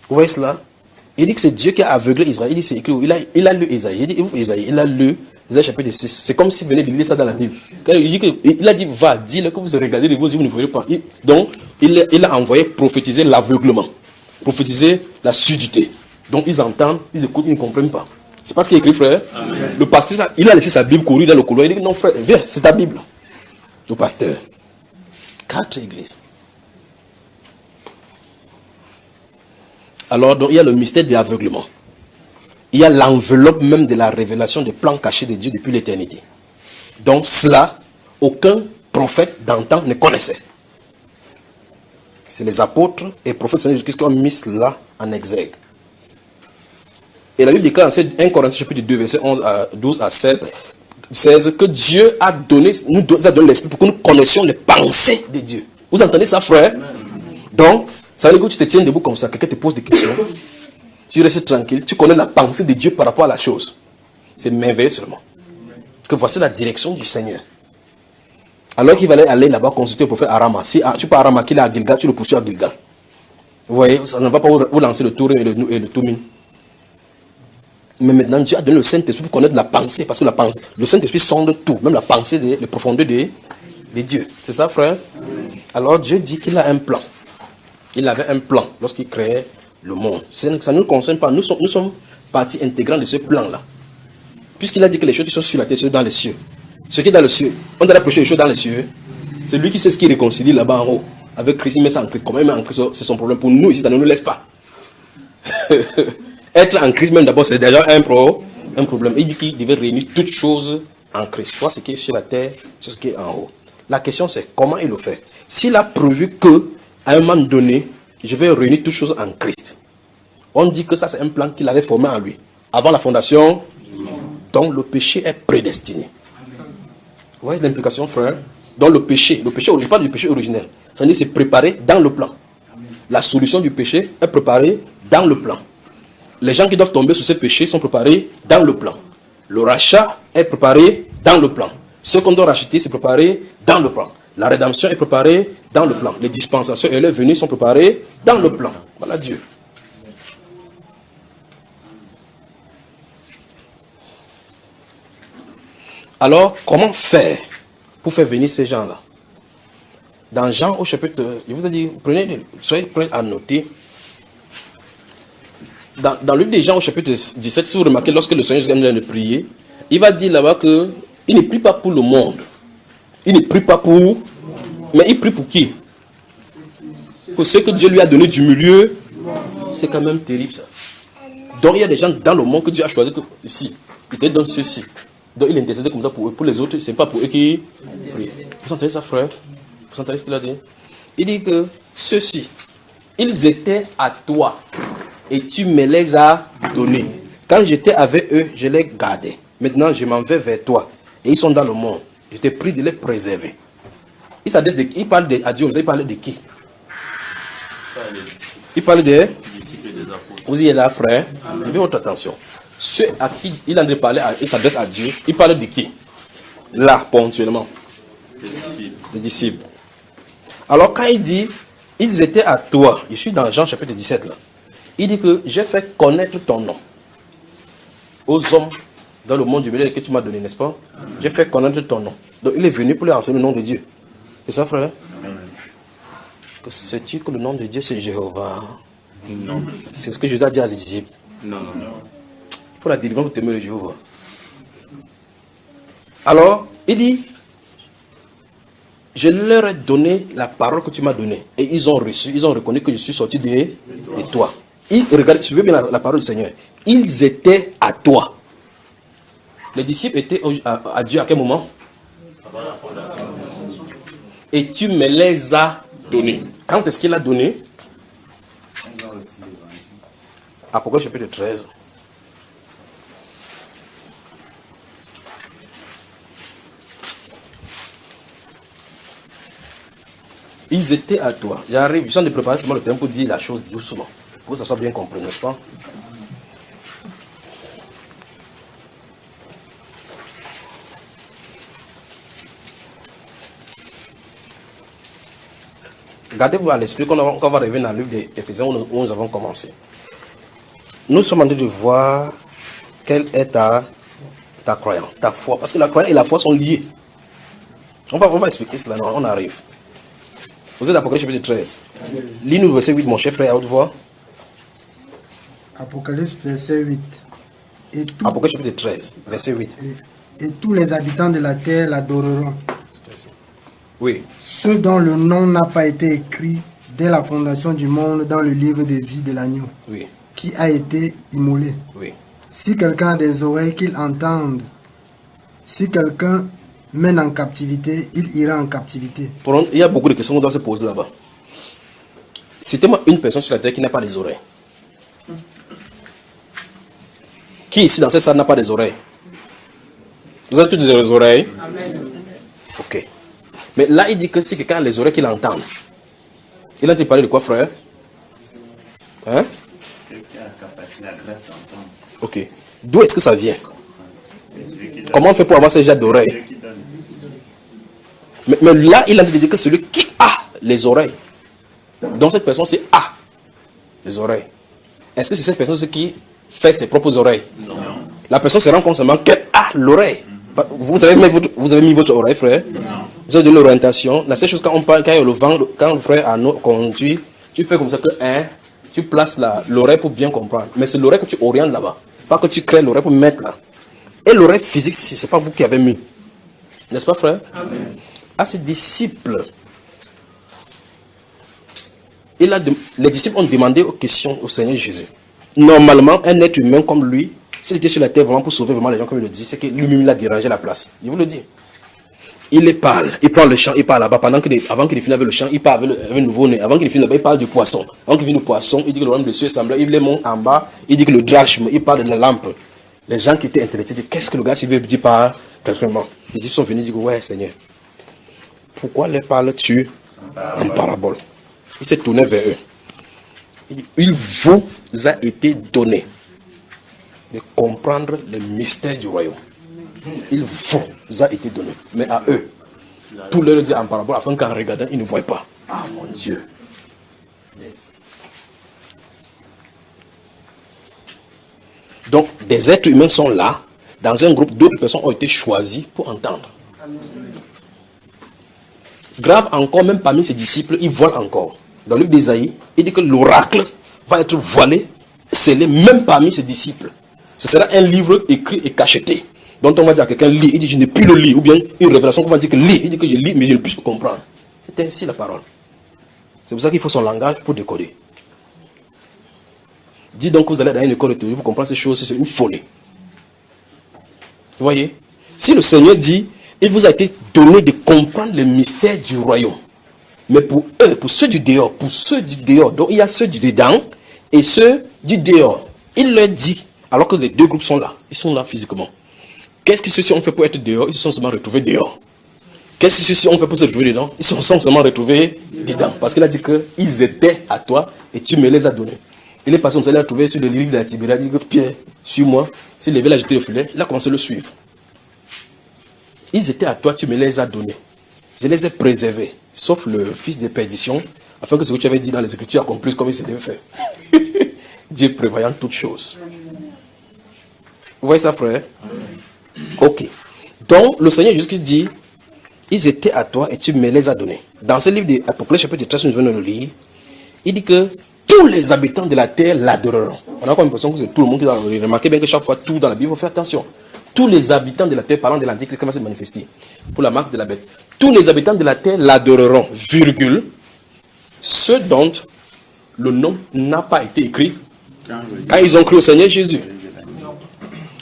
Vous voyez cela? Il dit que c'est Dieu qui a aveuglé Israël. Il dit c'est écrit, il a lu Isaïe. Il dit, Isaïe, il a lu Isaïe chapitre 6. C'est comme s'il venait de lire ça dans la Bible. Il a dit, va, dis-le que vous regardez les vos yeux, vous ne voyez pas. Donc, il a envoyé prophétiser l'aveuglement, prophétiser la surdité. Donc, ils entendent, ils écoutent, ils ne comprennent pas. C'est pas ce qu'il écrit, frère. Amen. Le pasteur, il a laissé sa Bible courir dans le couloir. Il dit, non, frère, viens, c'est ta Bible. Le pasteur. 4 églises. Alors, donc, il y a le mystère de l'aveuglement. Il y a l'enveloppe même de la révélation des plans cachés de Dieu depuis l'éternité. Donc, cela, aucun prophète d'antan ne connaissait. C'est les apôtres et prophètes de Jésus-Christ qui ont mis cela en exergue. Et la Bible déclare en 1 Corinthiens chapitre 2, verset 12 à 16, que Dieu nous a donné l'esprit pour que nous connaissions les pensées de Dieu. Vous entendez ça, frère? Donc, ça veut dire que tu te tiens debout comme ça, quelqu'un te pose des questions, tu restes tranquille, tu connais la pensée de Dieu par rapport à la chose. C'est merveilleux seulement. Que voici la direction du Seigneur. Alors qu'il va aller là-bas consulter le prophète Arama. Si tu peux Arama qu'il est à Gilgal, tu le poursuis à Gilgal. Vous voyez, ça ne va pas vous lancer le Tourim et le Toumine. Mais maintenant, Dieu a donné le Saint-Esprit pour connaître la pensée. Parce que la pensée, le Saint-Esprit sonde tout, même la pensée, les profondeurs de Dieu. C'est ça, frère? Alors Dieu dit qu'il a un plan. Il avait un plan lorsqu'il créait le monde. Ça ne nous concerne pas. Nous sommes partie intégrante de ce plan-là. Puisqu'il a dit que les choses qui sont sur la terre sont dans les cieux. Ce qui est dans les cieux, on doit approcher les choses dans les cieux. C'est lui qui sait ce qui réconcilie là-bas en haut. Avec Christ, il met ça en Christ. Comment il met en Christ, c'est son problème. Pour nous ici, ça ne nous laisse pas. Être en Christ même d'abord, c'est déjà un problème. Il dit qu'il devait réunir toutes choses en Christ. Soit ce qui est sur la terre, soit ce qui est en haut. La question c'est comment il le fait. S'il a prévu que, à un moment donné, je vais réunir toutes choses en Christ. On dit que ça c'est un plan qu'il avait formé en lui. Avant la fondation, donc le péché est prédestiné. Vous voyez l'implication, frère? Donc le péché, je parle du péché originel. Ça veut dire c'est préparé dans le plan. La solution du péché est préparée dans le plan. Les gens qui doivent tomber sur ce péché sont préparés dans le plan. Le rachat est préparé dans le plan. Ce qu'on doit racheter, c'est préparé dans le plan. La rédemption est préparée dans le plan. Les dispensations et les venues sont préparées dans le plan. Voilà Dieu. Alors, comment faire pour faire venir ces gens-là? Dans Jean au chapitre, je vous ai dit, soyez prêts à noter. dans le livre des Jean au chapitre 17, si vous remarquez, lorsque le Seigneur vient de prier, il va dire là-bas qu'il ne prie pas pour le monde. Il ne prie pas pour... Mais il prie pour qui? Pour ceux que Dieu lui a donné du milieu. C'est quand même terrible ça. Donc il y a des gens dans le monde que Dieu a choisi que, ici, il te donne ceci. Donc il intercède comme ça pour eux. Pour les autres, ce n'est pas pour eux qui prient. Vous entendez ça, frère? Vous entendez ce qu'il a dit? Il dit que ceux-ci, ils étaient à toi et tu me les as donnés. Quand j'étais avec eux, je les gardais. Maintenant, je m'en vais vers toi. Et ils sont dans le monde. Je t'ai pris de les préserver. Il parle à Dieu, il parle de qui? Il parle des disciples des apôtres. Vous y êtes là, frère? Levez votre attention. Ceux à qui il en a parlé, il s'adresse à Dieu. Il parle de qui? Là, ponctuellement. Les disciples. Alors, quand il dit, ils étaient à toi, je suis dans Jean chapitre 17 là. Il dit que j'ai fait connaître ton nom aux hommes dans le monde du milieu que tu m'as donné, n'est-ce pas? J'ai fait connaître ton nom. Donc, il est venu pour leur enseigner le nom de Dieu. C'est ça, frère? Sais-tu que le nom de Dieu c'est Jéhovah? Non. C'est ce que Jésus a dit à ses disciples. Non. Il faut la délivrance pour t'aimer le Jéhovah. Alors, il dit, je leur ai donné la parole que tu m'as donnée. Et ils ont reçu, ils ont reconnu que je suis sorti de toi. Regardez, suivez bien la parole du Seigneur. Ils étaient à toi. Les disciples étaient à Dieu à quel moment? Et tu me les as donnés. Quand est-ce qu'il a donné? Apocalypse chapitre 13. Ils étaient à toi. J'arrive, je suis en train de préparer seulement le terme pour dire la chose doucement. Pour que ça soit bien compris, n'est-ce pas? Gardez-vous à l'esprit qu'on va revenir dans le livre d'Éphésiens où nous avons commencé. Nous sommes en train de voir quelle est ta croyance, ta foi. Parce que la croyance et la foi sont liées. On va expliquer cela, non, on arrive. Vous êtes Apocalypse chapitre 13. Lis-nous le verset 8, mon cher frère, à haute voix. Apocalypse verset 8. Apocalypse chapitre 13, verset 8. Et tous les habitants de la terre l'adoreront. Oui. Ceux dont le nom n'a pas été écrit dès la fondation du monde dans le livre de vie de l'agneau, Oui. qui a été immolé. Oui. Si quelqu'un a des oreilles, qu'il entende. Si quelqu'un mène en captivité, il ira en captivité. Il y a beaucoup de questions qu'on doit se poser là-bas. Citez-moi une personne sur la terre qui n'a pas des oreilles. Qui ici dans cette salle n'a pas des oreilles? Vous avez tous des oreilles? Amen. Ok. Mais là, il dit que si quelqu'un a les oreilles, qu'il entende. Il a dit parler de quoi, frère? Hein? Ok. D'où est-ce que ça vient? Comment on fait pour avoir ces gens d'oreilles? Mais là, il a dit que celui qui a les oreilles. Donc cette personne, c'est A. Les oreilles. Est-ce que c'est cette personne qui fait ses propres oreilles? Non. La personne se rend compte seulement qu'elle a l'oreille. Vous avez mis votre oreille, frère? Non. Vous avez de l'orientation. La seule chose, quand on parle, quand il y a le vent, quand le frère conduit, tu fais comme ça que tu places l'oreille pour bien comprendre. Mais c'est l'oreille que tu orientes là-bas. Pas que tu crées l'oreille pour mettre là. Et l'oreille physique, ce n'est pas vous qui avez mis. N'est-ce pas, frère? Amen. À ses disciples, les disciples ont demandé aux questions au Seigneur Jésus. Normalement, un être humain comme lui, s'il était sur la terre vraiment pour sauver vraiment les gens, comme il le dit, c'est que lui-même il a dérangé la place. Je vous le dis. Il les parle, il prend le chant, il parle là-bas. Avant qu'il finisse avec le chant, il parle avec le nouveau-né. Avant qu'il finisse là-bas, il parle du poisson. Avant qu'il finisse le poisson, il dit que le royaume des cieux est semblable. Il les monte en bas, il dit que le drachme, il parle de la lampe. Les gens qui étaient intellectuels disent, qu'est-ce que le gars s'il veut dire par quelqu'un? Les disciples sont venus dire, ouais Seigneur, pourquoi les parles-tu en parabole? Il s'est tourné vers eux. Il dit, il vous a été donné de comprendre le mystère du royaume. Il vous a été donné. Mais à eux, tout leur dit en parabole afin qu'en regardant, ils ne voient pas. Ah mon Dieu. Donc, des êtres humains sont là. Dans un groupe, d'autres personnes ont été choisies pour entendre. Grave encore, même parmi ses disciples, ils voilent encore. Dans le livre d'Ésaïe, il dit que l'oracle va être voilé scellé même parmi ses disciples. Ce sera un livre écrit et cacheté, dont on va dire à quelqu'un lis, il dit je n'ai plus le lit, ou bien une révélation qu'on va dire que lis, il dit que je lis mais je ne peux plus comprendre. C'est ainsi la parole. C'est pour ça qu'il faut son langage pour décoder. Dis donc que vous allez dans une école de théologie pour comprendre ces choses, c'est une folie. Vous voyez? Si le Seigneur dit, il vous a été donné de comprendre le mystère du royaume. Mais pour eux, pour ceux du dehors, donc il y a ceux du dedans et ceux du dehors. Il leur dit, alors que les deux groupes sont là, ils sont là physiquement. Qu'est-ce que ceux-ci ont fait pour être dehors? Ils se sont seulement retrouvés dehors. Qu'est-ce que ceux-ci ont fait pour se retrouver dedans? Ils se sont seulement retrouvés dedans. Parce qu'il a dit qu'ils étaient à toi et tu me les as donnés. Il est passé, on s'est trouvé sur le livre de la Tibériade, il dit que Pierre, suis-moi. S'il levait, il a jeté le filet, il a commencé à le suivre. Ils étaient à toi, tu me les as donnés. Je les ai préservés, sauf le fils de perdition, afin que ce que tu avais dit dans les Écritures accomplisse comme il se devait faire. Dieu prévoyant toutes choses. Vous voyez ça, frère? Ok. Donc, le Seigneur Jésus-Christ dit, ils étaient à toi et tu me les as donnés. Dans ce livre d'Apocalypse, chapitre 13, nous venons de le lire, il dit que tous les habitants de la terre l'adoreront. On a comme l'impression que c'est tout le monde qui doit l'adorer. Remarquez bien que chaque fois, tout dans la Bible, il faut faire attention. Tous les habitants de la terre, parlant de l'Antichrist, comment se manifester? Pour la marque de la bête. Tous les habitants de la terre l'adoreront, virgule, ceux dont le nom n'a pas été écrit quand ils ont cru au Seigneur Jésus.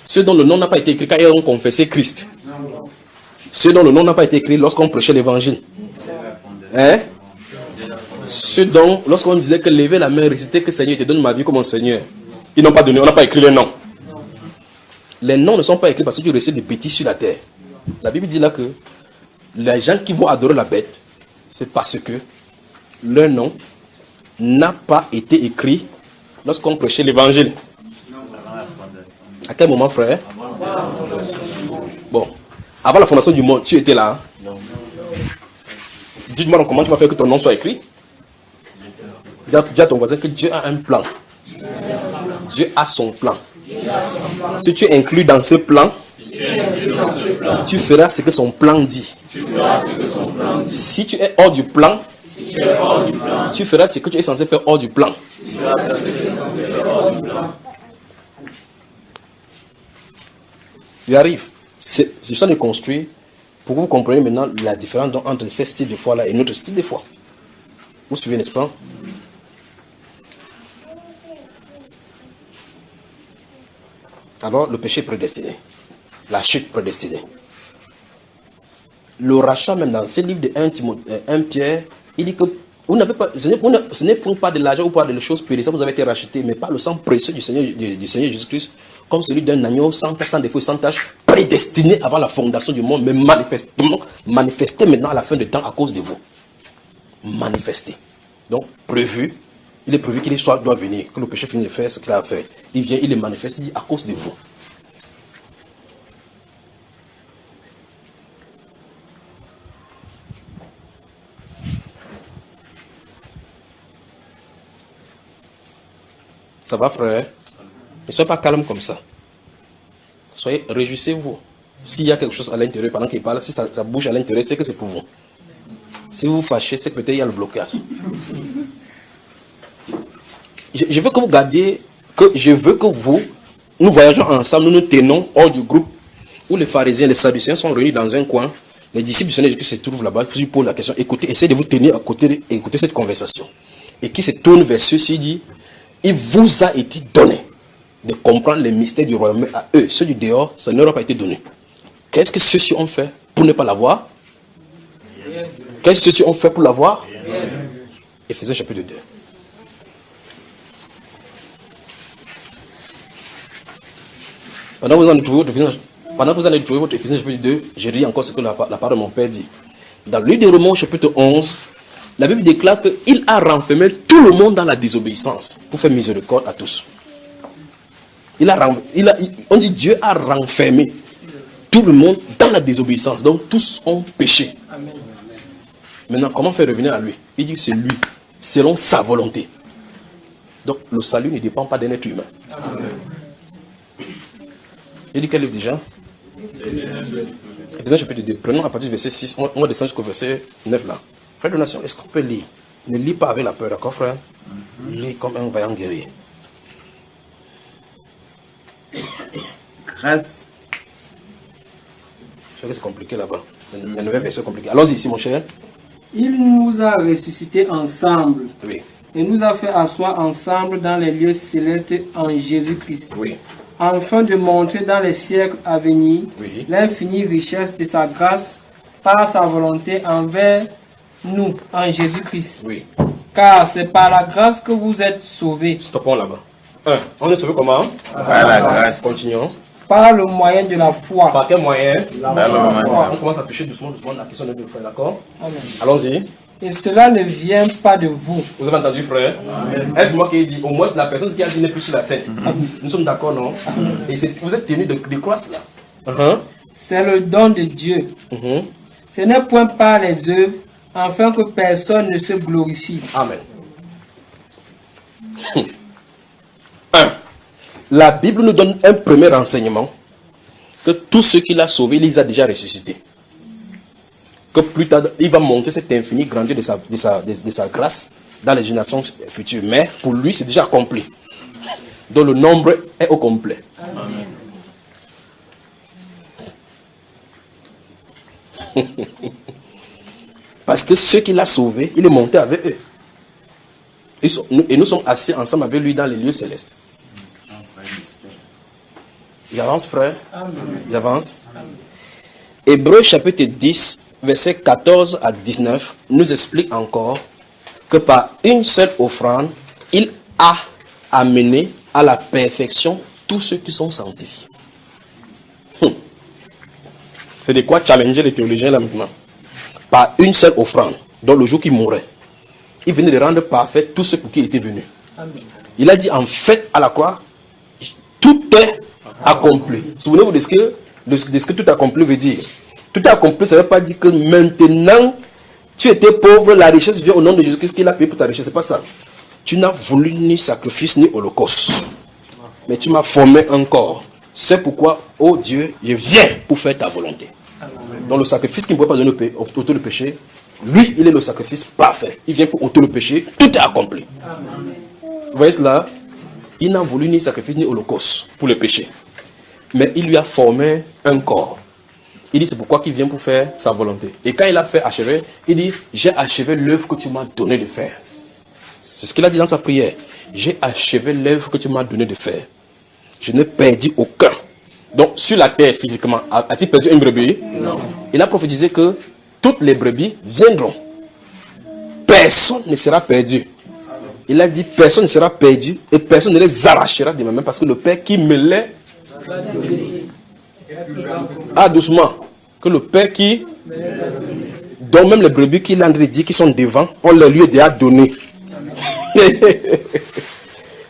Ceux dont le nom n'a pas été écrit quand ils ont confessé Christ. Ceux dont le nom n'a pas été écrit lorsqu'on prêchait l'évangile. Hein? Ceux dont, lorsqu'on disait que lever la main, réciter que Seigneur, te donne ma vie comme mon Seigneur. Ils n'ont pas donné, on n'a pas écrit les noms. Les noms ne sont pas écrits parce que tu récites des bêtises sur la terre. La Bible dit là que les gens qui vont adorer la bête, c'est parce que leur nom n'a pas été écrit lorsqu'on prêchait l'évangile. À quel moment, frère? Bon, avant la fondation du monde, tu étais là. Dites-moi donc comment tu vas faire que ton nom soit écrit. Dis à ton voisin que Dieu a un plan. Dieu a son plan. Si tu es inclus dans ce plan, tu feras ce que son plan dit. Si tu es hors du plan, tu feras ce que tu es censé faire hors du plan. Il arrive. C'est ça de construire pour que vous compreniez maintenant la différence entre ces styles de foi-là et notre style de foi. Vous suivez, n'est-ce pas? Alors, le péché est prédestiné. La chute prédestinée. Le rachat, même dans ce livre de 1 Pierre, il dit que vous n'avez pas, ce n'est pas de l'argent ou pas de choses périssables, vous avez été rachetés, mais par le sang précieux du Seigneur Jésus-Christ, comme celui d'un agneau sans défaut, sans tache, prédestiné avant la fondation du monde, mais manifesté maintenant à la fin du temps à cause de vous. Manifesté. Donc, prévu. Il est prévu qu'il doit venir, que le péché finisse de faire ce qu'il a à faire. Il vient, il est manifeste, il dit à cause de vous. Ça va, frère? Ne soyez pas calme comme ça. Soyez, réjouissez-vous. S'il y a quelque chose à l'intérieur pendant qu'il parle, si ça bouge à l'intérieur, c'est que c'est pour vous. Si vous vous fâchez, c'est que peut-être il y a le blocage. Je veux que vous gardiez, nous voyageons ensemble, nous nous tenons hors du groupe où les pharisiens, les sadducéens sont réunis dans un coin. Les disciples du Seigneur Jésus se trouvent là-bas, qui posent la question, écoutez, essayez de vous tenir à côté, écoutez cette conversation. Et qui se tourne vers ceux-ci, dit, il vous a été donné de comprendre les mystères du royaume, mais à eux, ceux du dehors, ça ne leur a pas été donné. Qu'est-ce que ceux-ci ont fait pour ne pas l'avoir? Qu'est-ce que ceux-ci ont fait pour l'avoir? Éphésiens chapitre 2. Pendant que vous allez trouver votre Éphésiens chapitre 2, je lis encore ce que la parole de mon Père dit. Dans le livre de Romains chapitre 11, la Bible déclare qu'il a renfermé tout le monde dans la désobéissance pour faire miséricorde à tous. On dit Dieu a renfermé tout le monde dans la désobéissance. Donc tous ont péché. Amen. Maintenant, comment faire revenir à lui? Il dit que c'est lui, selon sa volonté. Donc le salut ne dépend pas d'un être humain. Amen. Il dit quel livre déjà? Éphésiens chapitre 2. Prenons à partir du verset 6. On va descendre jusqu'au verset 9 là. Frère de nation, est-ce qu'on peut lire? Ne lis pas avec la peur, d'accord frère? Lis comme un vaillant guerrier. grâce. Je sais que c'est compliqué là-bas. La nouvelle version est compliquée. Allons-y ici, mon cher. Il nous a ressuscités ensemble Oui, et nous a fait asseoir ensemble dans les lieux célestes en Jésus-Christ, oui, afin de montrer dans les siècles à venir oui. l'infinie richesse de sa grâce par sa volonté envers nous en Jésus-Christ. Oui. Car c'est par la grâce que vous êtes sauvés, Stoppons là-bas. On est sauvé comment? Par la grâce. Continuons. par le moyen de la foi. Par quel moyen? Par le moyen. On commence à toucher doucement la question de notre frère, d'accord? Amen. Allons-y. Et cela ne vient pas de vous. Vous avez entendu, frère? Est-ce moi qui ai dit? Au moins, la personne qui a dit n'est plus sur la scène. Nous sommes d'accord, non? Et vous êtes tenus de croire cela. C'est le don de Dieu. Ce n'est point par les œuvres, afin que personne ne se glorifie. Amen. 1. La Bible nous donne un premier renseignement, que tous ceux qu'il a sauvés, il les a déjà ressuscités. Que plus tard, il va montrer cette infinie grandeur de sa grâce dans les générations futures. Mais pour lui, c'est déjà accompli. Donc le nombre est au complet. Amen. Parce que ceux qu'il a sauvés, il est monté avec eux. Et nous sommes assis ensemble avec lui dans les lieux célestes. J'avance, frère. J'avance. Hébreux chapitre 10, versets 14 à 19, nous explique encore que par une seule offrande, il a amené à la perfection tous ceux qui sont sanctifiés. C'est de quoi challenger les théologiens là maintenant. Par une seule offrande, dans le jour qu'il mourait, il venait de rendre parfait tous ceux pour qui il était venu. Il a dit en fait à la croix, tout est accompli. Souvenez-vous de ce que tout accompli veut dire. Tout est accompli, ça ne veut pas dire que maintenant tu étais pauvre, la richesse vient au nom de Jésus-Christ qu'il a payé pour ta richesse. C'est pas ça. Tu n'as voulu ni sacrifice ni holocauste. Mais tu m'as formé un corps. C'est pourquoi, oh Dieu, je viens pour faire ta volonté. Donc le sacrifice qui ne pouvait pas donner ôter le péché, lui, il est le sacrifice parfait. Il vient pour ôter le péché, tout est accompli. Vous voyez cela? Il n'a voulu ni sacrifice ni holocauste pour le péché. Mais il lui a formé un corps. Il dit c'est pourquoi il vient pour faire sa volonté. Et quand il a fait achever, il dit j'ai achevé l'œuvre que tu m'as donné de faire. C'est ce qu'il a dit dans sa prière. J'ai achevé l'œuvre que tu m'as donné de faire. Je n'ai perdu aucun. Donc sur la terre physiquement, a-t-il perdu une brebis? Non. Il a prophétisé que toutes les brebis viendront. Personne ne sera perdu. Il a dit personne ne sera perdu et personne ne les arrachera de ma main parce que le Père qui me les... Ah, doucement. Que le Père qui... Donc même les brebis qu'il a dit qui sont devant, on les lui a déjà donné.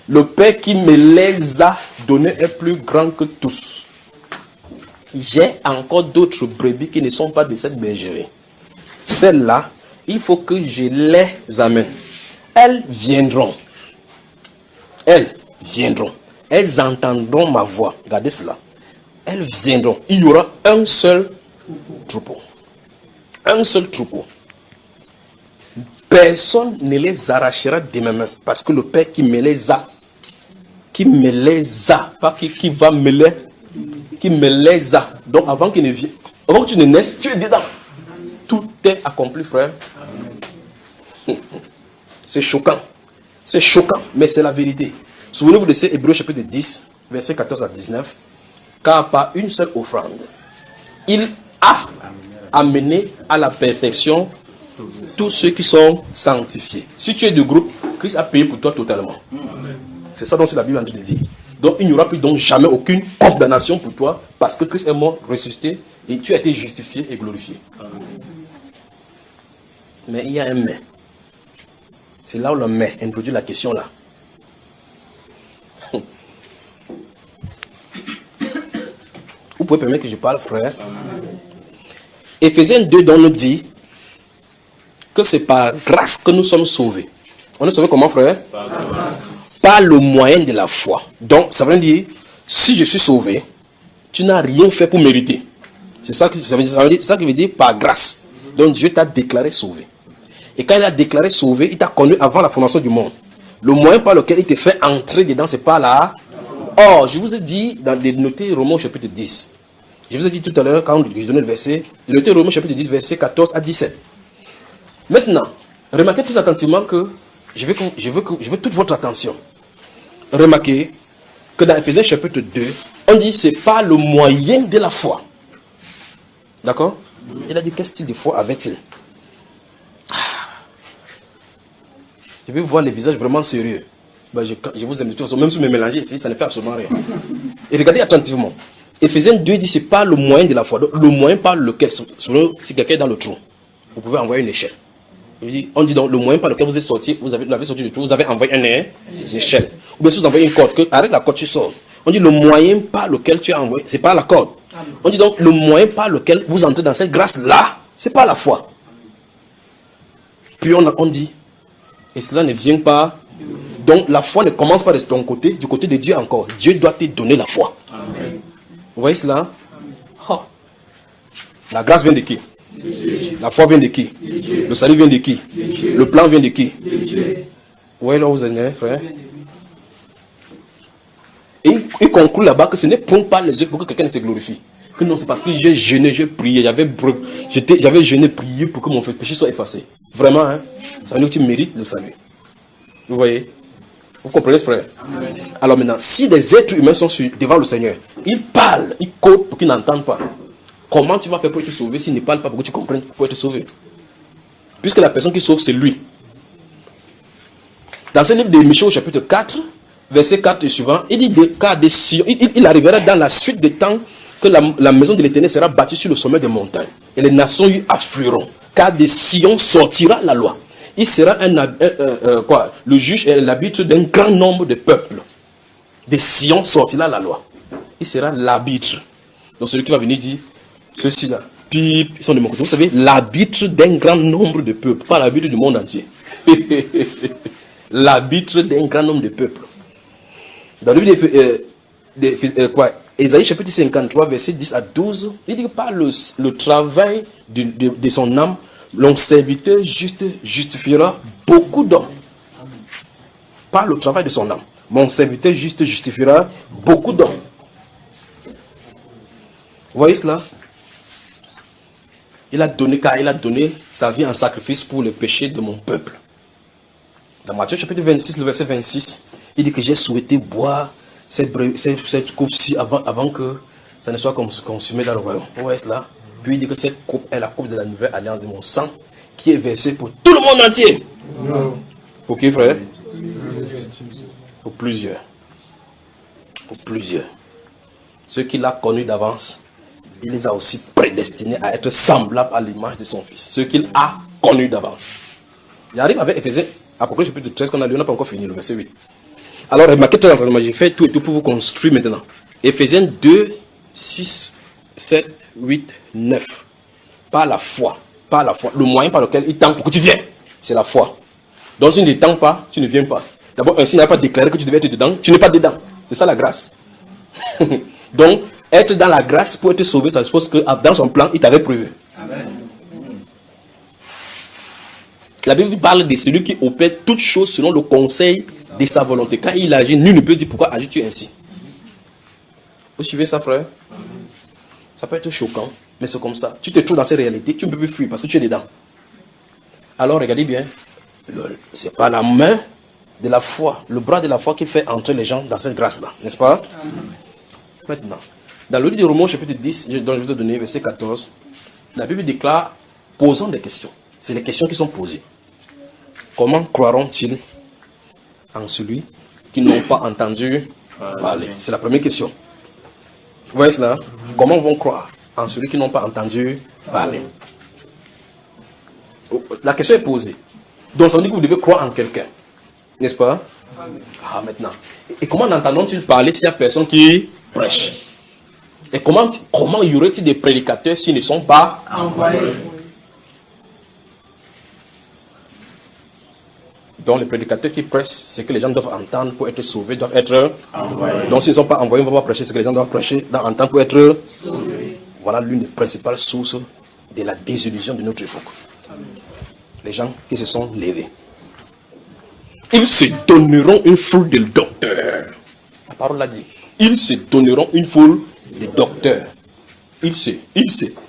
Le Père qui me les a donnés est plus grand que tous. J'ai encore d'autres brebis qui ne sont pas de cette bergerie. Celles-là, il faut que je les amène. Elles viendront. Elles viendront. Elles entendront ma voix. Regardez cela. Elles viendront. Il y aura un seul troupeau. Un seul troupeau. Personne ne les arrachera de mes mains. Parce que le Père qui me les a, pas qui va me les, qui me les a. Donc avant qu'il ne vienne, avant que tu ne naisses, tu es dedans. Tout est accompli, frère. C'est choquant. C'est choquant, mais c'est la vérité. Souvenez-vous de ces Hébreux chapitre 10, versets 14 à 19. Car par une seule offrande, il a amené à la perfection tous ceux qui sont sanctifiés. Si tu es du groupe, Christ a payé pour toi totalement. C'est ça dont la Bible en train de dire. Donc il n'y aura plus donc jamais aucune condamnation pour toi parce que Christ est mort, ressuscité et tu as été justifié et glorifié. Mais il y a un mais. C'est là où le mais introduit la question là. Vous pouvez permettre que je parle, frère. Éphésiens 2 donc nous dit que c'est par grâce que nous sommes sauvés. On est sauvés comment, frère? Par le moyen de la foi. Donc ça veut dire, si je suis sauvé, tu n'as rien fait pour mériter. C'est ça que ça veut dire par grâce. Donc Dieu t'a déclaré sauvé. Et quand il a déclaré sauvé, il t'a connu avant la fondation du monde. Le moyen par lequel il te fait entrer dedans, c'est par la Or, je vous ai dit, dans les notés Romains chapitre 10, je vous ai dit tout à l'heure, quand je donnais le verset, j'ai noté Romains chapitre 10, verset 14 à 17. Maintenant, remarquez très attentivement que je veux toute votre attention. Remarquez que dans Ephésiens chapitre 2, on dit c'est pas le moyen de la foi. D'accord? Il a dit quel style de foi avait-il? Je vais voir les visages vraiment sérieux. Ben, je vous aime de toute façon, même si vous me mélangez ici, ça ne fait absolument rien. Et regardez attentivement. Ephésiens 2 dit c'est pas le moyen de la foi. Donc, le moyen par lequel, si quelqu'un est dans le trou, vous pouvez envoyer une échelle. On dit donc le moyen par lequel vous êtes sorti, vous l'avez sorti du trou, vous avez envoyé une échelle. Ou bien si vous envoyez une corde, avec la corde tu sors. On dit le moyen par lequel tu as envoyé, c'est pas la corde. On dit donc le moyen par lequel vous entrez dans cette grâce-là, c'est pas la foi. Puis on dit, et cela ne vient pas. Donc la foi ne commence pas de ton côté, du côté de Dieu encore. Dieu doit te donner la foi. Amen. Vous voyez cela? Oh. La grâce vient de qui? La foi vient de qui? Le salut vient de qui? Le plan vient de qui? Vous voyez là où vous êtes, frère? Et il conclut là-bas que ce n'est point pas les œuvres pour que quelqu'un ne se glorifie. Que non, c'est parce que j'ai jeûné, j'ai prié, j'avais jeûné, prié pour que mon péché soit effacé. Vraiment, hein? Ça veut dire que tu mérites le salut. Vous voyez? Vous comprenez, frère? Amen. Alors maintenant, si des êtres humains sont devant le Seigneur, ils parlent, ils codent pour qu'ils n'entendent pas. Comment tu vas faire pour être sauvé s'ils ne parlent pas pour que tu comprennes pour être sauvé? Puisque la personne qui sauve, c'est lui. Dans ce livre de Michée au chapitre 4, verset 4 et suivant, il dit il arrivera dans la suite des temps que la maison de l'Éternel sera bâtie sur le sommet des montagnes. Et les nations y afflueront. Car de Sion sortira la loi. Il sera le juge et l'arbitre d'un grand nombre de peuples. De Sion sortira la loi. Il sera l'arbitre. Donc celui qui va venir dire, ceux-ci-là, ils sont de mon côté. Vous savez, l'arbitre d'un grand nombre de peuples, pas l'arbitre du monde entier. L'arbitre d'un grand nombre de peuples. Dans le livre Ésaïe chapitre 53, verset 10 à 12, il dit que par le travail de son âme, mon serviteur juste justifiera beaucoup d'hommes. Par le travail de son âme, mon serviteur juste justifiera beaucoup d'hommes. Vous voyez cela? Il a donné sa vie en sacrifice pour le péché de mon peuple. Dans Matthieu chapitre 26, le verset 26, il dit que j'ai souhaité boire cette coupe-ci avant que ça ne soit consumé dans le royaume. Vous voyez cela? Puis il dit que cette coupe est la coupe de la nouvelle alliance de mon sang qui est versée pour tout le monde entier. Pour qui, frère? Pour plusieurs. Pour plusieurs. Ceux qu'il a connus d'avance, il les a aussi prédestinés à être semblables à l'image de son fils. Ceux qu'il a connus d'avance. Il arrive avec Ephésiens, Apocalypse chapitre 13 qu'on a lu, on n'a pas encore fini, le verset 8. Alors, remarquez très attentivement, j'ai fait tout et tout pour vous construire maintenant. Ephésiens 2, 6, 7, 8, 9. Par la foi. Par la foi. Le moyen par lequel il tente pour que tu viennes, c'est la foi. Donc, s'il ne tend pas, tu ne viens pas. D'abord, s'il n'a pas déclaré que tu devais être dedans, tu n'es pas dedans. C'est ça la grâce. Donc, être dans la grâce pour être sauvé, ça suppose que dans son plan, il t'avait prévu. Amen. La Bible parle de celui qui opère toutes choses selon le conseil de sa volonté. Quand il agit, nul ne peut dire pourquoi agis-tu ainsi. Vous suivez ça, frère? Ça peut être choquant, mais c'est comme ça. Tu te trouves dans ces réalités, tu ne peux plus fuir parce que tu es dedans. Alors, regardez bien. Ce n'est pas la main de la foi, le bras de la foi qui fait entrer les gens dans cette grâce-là, n'est-ce pas? Maintenant, dans le livre de Romains, chapitre 10, dont je vous ai donné, verset 14, la Bible déclare, posant des questions. C'est les questions qui sont posées. Comment croiront-ils en celui qui n'ont pas entendu parler? C'est la première question. Vous voyez cela? Comment vont croire en celui qui n'ont pas entendu parler? La question est posée. Donc ça veut dire que vous devez croire en quelqu'un. N'est-ce pas? Ah, maintenant. Et comment entendons-ils parler s'il n'y a personne qui prêche? Et comment y aurait-il des prédicateurs s'ils ne sont pas envoyés? Donc les prédicateurs qui prêchent, c'est que les gens doivent entendre pour être sauvés, doivent être envoyés. Donc s'ils ne sont pas envoyés, on ne va pas prêcher, c'est que les gens doivent prêcher, doivent entendre pour être sauvés. Voilà l'une des principales sources de la désillusion de notre époque. Les gens qui se sont levés. Ils se donneront une foule de docteurs. La parole l'a dit. Ils se donneront une foule de docteurs. Ils se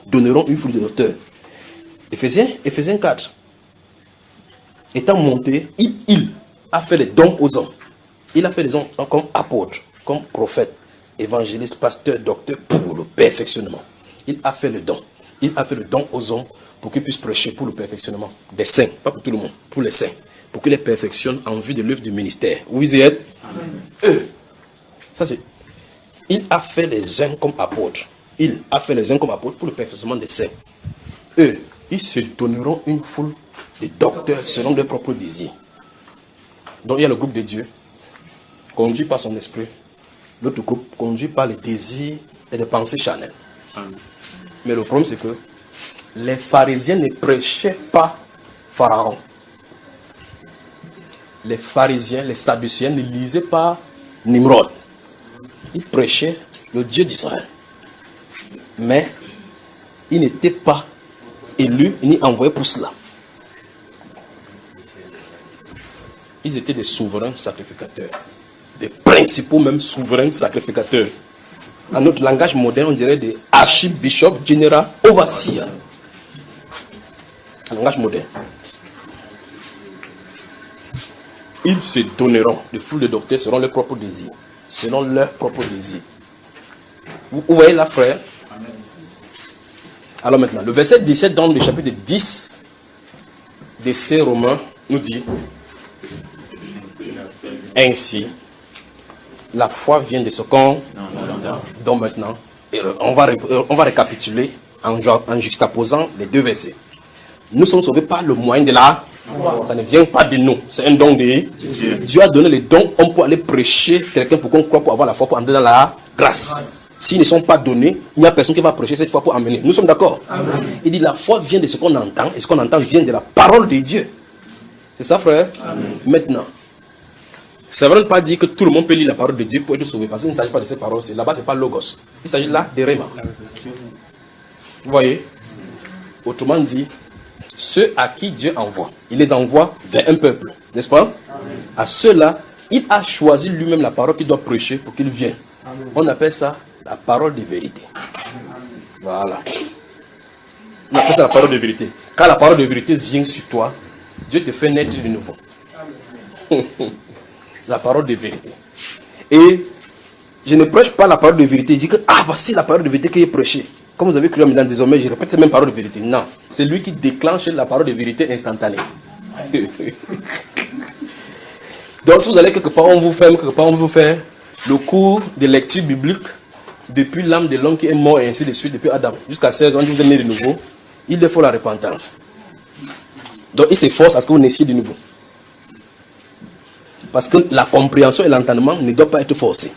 donneront une foule de docteurs. Éphésiens 4. Étant monté, il a fait les dons aux hommes. Il a fait les dons comme apôtre, comme prophète, évangéliste, pasteur, docteur pour le perfectionnement. Il a fait le don. Il a fait le don aux hommes pour qu'ils puissent prêcher pour le perfectionnement des saints, pas pour tout le monde, pour les saints, pour qu'ils les perfectionnent en vue de l'œuvre du ministère. Vous y êtes? Eux. Ça c'est. Il a fait les uns comme apôtres. Il a fait les uns comme apôtres pour le perfectionnement des saints. Eux, ils se donneront une foule de docteurs selon leurs propres désirs. Donc il y a le groupe de Dieu, conduit par son esprit. L'autre groupe, conduit par les désirs et les pensées charnelles. Mais le problème, c'est que les pharisiens ne prêchaient pas Pharaon. Les pharisiens, les sadducéens ne lisaient pas Nimrod. Ils prêchaient le Dieu d'Israël. Mais ils n'étaient pas élus ni envoyés pour cela. Ils étaient des souverains sacrificateurs. Des principaux même souverains sacrificateurs. En notre langage moderne, on dirait des archbishops, généraux, overseers. En langage moderne. Ils se donneront, de foule de docteurs selon leurs propres désirs. Selon leurs propres désirs. Vous voyez là, frère? Alors maintenant, le verset 17 dans le chapitre 10 de ces Romains nous dit: ainsi, la foi vient de ce qu'on donc maintenant, on va récapituler en juxtaposant les deux versets. Nous sommes sauvés par le moyen de la foi. Ça ne vient pas de nous, c'est un don de Dieu. Dieu a donné les dons, on peut aller prêcher quelqu'un pour qu'on croit, pour avoir la foi, pour entrer dans la grâce. S'ils ne sont pas donnés, il n'y a personne qui va prêcher cette foi pour amener. Nous sommes d'accord? Il dit la foi vient de ce qu'on entend, et ce qu'on entend vient de la parole de Dieu. C'est ça, frère? Amen. Maintenant, ça ne veut pas dire que tout le monde peut lire la parole de Dieu pour être sauvé, parce qu'il ne s'agit pas de ces paroles. Là-bas, ce n'est pas logos. Il s'agit là de Réma. Vous voyez? Autrement dit, ceux à qui Dieu envoie, il les envoie vers un peuple, n'est-ce pas? À ceux-là, il a choisi lui-même la parole qu'il doit prêcher pour qu'ils viennent. On appelle ça la parole de vérité. Voilà. On appelle ça la parole de vérité. Quand la parole de vérité vient sur toi, Dieu te fait naître de nouveau. La parole de vérité. Et je ne prêche pas la parole de vérité. Je dis que, voici la parole de vérité qui est prêchée. Comme vous avez cru maintenant, désormais, je répète cette même parole de vérité. Non. C'est lui qui déclenche la parole de vérité instantanée. Donc, si vous allez quelque part, on vous fait le cours de lecture biblique depuis l'âme de l'homme qui est mort et ainsi de suite, depuis Adam. Jusqu'à 16 ans, vous êtes né de nouveau. Il faut la repentance. Donc, il s'efforce à ce que vous naissiez de nouveau. Parce que la compréhension et l'entendement ne doivent pas être forcés.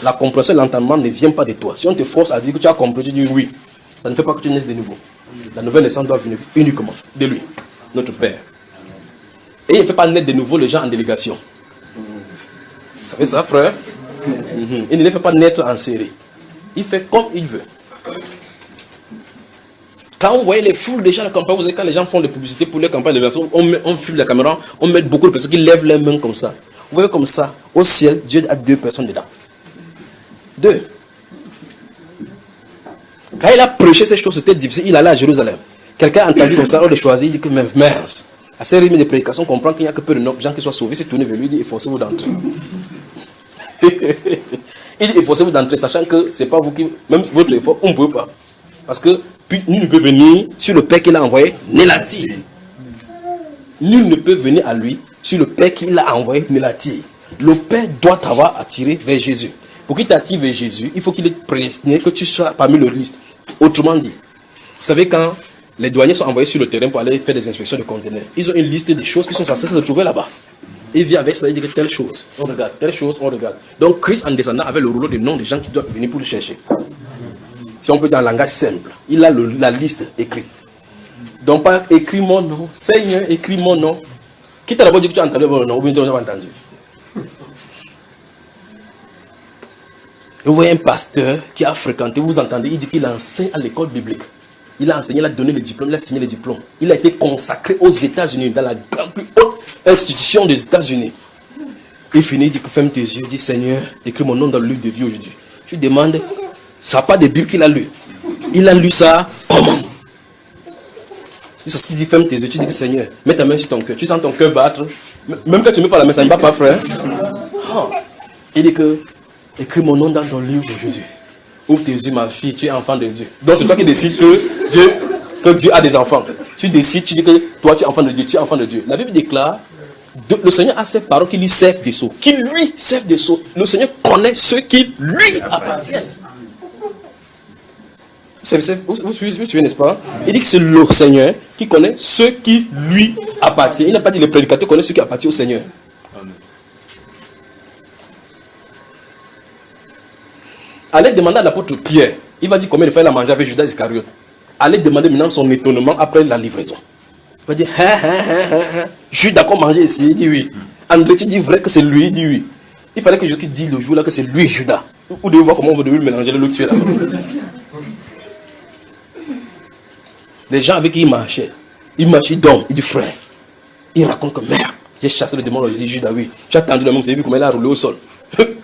La compréhension et l'entendement ne viennent pas de toi. Si on te force à dire que tu as compris, tu dis oui. Ça ne fait pas que tu naisses de nouveau. La nouvelle naissance doit venir uniquement de lui, notre Père. Et il ne fait pas naître de nouveau les gens en délégation. Vous savez ça, frère? Il ne les fait pas naître en série. Il fait comme il veut. Quand vous voyez les foules déjà la campagne, vous savez quand les gens font des publicités pour les campagnes de version, on filme la caméra, on met beaucoup de personnes qui lèvent les mains comme ça. Vous voyez comme ça, au ciel, Dieu a 2 personnes dedans. 2. Quand il a prêché ces choses, c'était difficile, il allait à Jérusalem. Quelqu'un a entendu comme ça, on le choisit, il dit que mince. À ces rythmes de prédication, on comprend qu'il n'y a que peu de gens qui soient sauvés, c'est tourné vers lui, il dit efforcez-vous d'entrer. Il dit efforcez-vous d'entrer, sachant que c'est pas vous qui, même votre effort, on ne peut pas. Parce que puis, nul ne peut venir sur le Père qu'il a envoyé, ne l'attire. Nul ne peut venir à lui sur le Père qu'il a envoyé, ne l'attire. Le Père doit t'avoir attiré vers Jésus. Pour qu'il t'attire vers Jésus, il faut qu'il ait prédestiné que tu sois parmi le liste. Autrement dit, vous savez quand les douaniers sont envoyés sur le terrain pour aller faire des inspections de conteneurs, ils ont une liste des choses qui sont censées se trouver là-bas. Il vient avec ça, il dit que telle chose, on regarde, telle chose, on regarde. Donc Christ en descendant avait le rouleau de noms des gens qui doivent venir pour le chercher. Si on peut dire en langage simple, il a la liste écrite. Donc pas écris mon nom, Seigneur, écris mon nom. Qui t'a d'abord dit que tu as entendu mon nom ou bien tu n'as pas entendu? Vous voyez un pasteur qui a fréquenté, vous entendez, il dit qu'il enseigne à l'école biblique. Il a enseigné, il a donné le diplôme, il a signé le diplôme. Il a été consacré aux États-Unis, dans la plus haute institution des États-Unis. Il finit, il dit que ferme tes yeux, il dit Seigneur, écris mon nom dans le livre de vie aujourd'hui. Tu demandes, ça n'a pas de Bible qu'il a lu. Il a lu ça comment? C'est ce qu'il dit, ferme tes yeux, tu dis que Seigneur, mets ta main sur ton cœur. Tu sens ton cœur battre. Même quand tu ne mets pas la main, ça ne bat pas, frère. Oh. Il dit que, écris mon nom dans ton livre aujourd'hui. Ouvre tes yeux, ma fille, tu es enfant de Dieu. Donc c'est toi qui décides que Dieu a des enfants. Tu décides, tu dis que toi tu es enfant de Dieu, tu es enfant de Dieu. La Bible déclare, le Seigneur a ses paroles qui lui servent des sceaux, qui lui servent des sceaux. Le Seigneur connaît ceux qui lui appartiennent. Vous suivez, n'est-ce pas? Il dit que c'est le Seigneur qui connaît ceux qui lui appartiennent. Il n'a pas dit le prédicateur connaît ceux qui appartiennent au Seigneur. Allez demander à l'apôtre Pierre. Il va dire combien de fois il a mangé avec Judas Iscariote. Allez demander maintenant son étonnement après la livraison. Il va dire, Judas qu'on mangeait ici, il dit oui. André, tu dis vrai que c'est lui, il dit oui. Il fallait que Jésus dise le jour là que c'est lui Judas. Vous devez voir comment on va devoir mélanger le tuer là. Les gens avec qui il marchait, il dorment, il dit frère. Il raconte que merde, j'ai chassé le démon, je dis Judas, oui. Tu as tendu le monde, vous avez vu comment il a roulé au sol.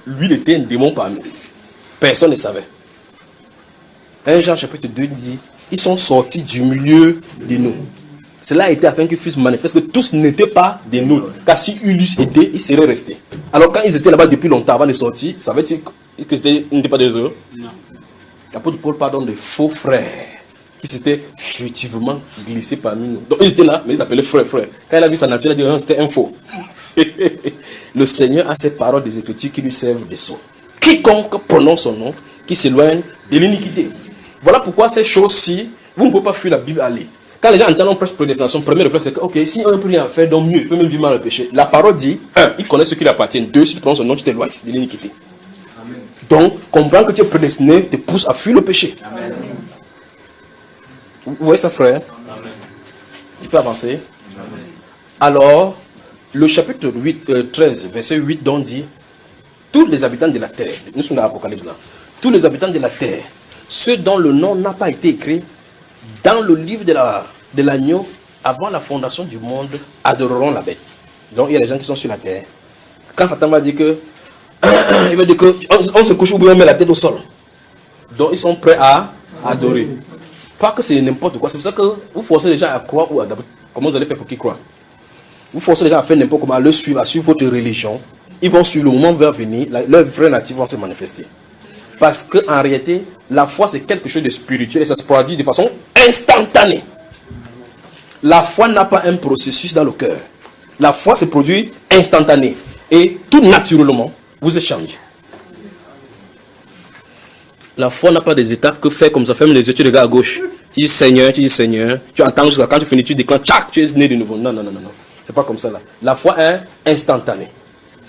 Lui, il était un démon parmi eux. Personne ne savait. 1 Jean chapitre 2 dit, ils sont sortis du milieu de nous. Cela a été afin qu'ils fussent manifestes, que tous n'étaient pas des nôtres. Car si ils eussent été, ils seraient restés. Alors quand ils étaient là-bas depuis longtemps avant de sortir, ça veut dire qu'ils n'étaient pas des eux. Non. L'apôtre Paul pardonne des faux frères qui s'étaient furtivement glissés parmi nous. Donc ils étaient là, mais ils appelaient frères. Quand il a vu sa nature, il a dit non, c'était un faux. Le Seigneur a ses paroles des Écritures qui lui servent de sceaux. Quiconque prononce son nom, qui s'éloigne de l'iniquité. Voilà pourquoi ces choses-ci, vous ne pouvez pas fuir la Bible à lire. Quand les gens entendent on prêche prédestination, premier réflexe c'est que, ok, si on ne peut rien faire, donc mieux, il peut même vivre mal le péché. La parole dit, 1, il connaît ce qui lui appartient. 2, si tu prononces son nom, tu t'éloignes de l'iniquité. Donc, comprendre que tu es prédestiné te pousse à fuir le péché. Amen. Vous voyez ça, frère? Amen. Tu peux avancer. Amen. Alors, le chapitre 13, verset 8, donc dit, tous les habitants de la terre, nous sommes dans l'Apocalypse là, tous les habitants de la terre, ceux dont le nom n'a pas été écrit dans le livre de l'agneau avant la fondation du monde, adoreront la bête. Donc il y a des gens qui sont sur la terre. Quand Satan va dire que, il va dire que on se couche ou bien on met la tête au sol. Donc ils sont prêts à adorer. Pas que c'est n'importe quoi. C'est pour ça que vous forcez les gens à croire ou à adorer. Comment vous allez faire pour qu'ils croient? Vous forcez les gens à faire n'importe comment, à le suivre, à suivre votre religion. Ils vont sur le moment vers venir, leurs vraies natures vont se manifester. Parce qu'en réalité, la foi c'est quelque chose de spirituel et ça se produit de façon instantanée. La foi n'a pas un processus dans le cœur. La foi se produit instantané. Et tout naturellement, vous êtes changé. La foi n'a pas des étapes que faire comme ça, ferme les yeux, tu regardes à gauche. Tu dis Seigneur, tu entends jusqu'à quand tu finis, tu déclenches, tchac, tu es né de nouveau. Non. C'est pas comme ça là. La foi est instantanée.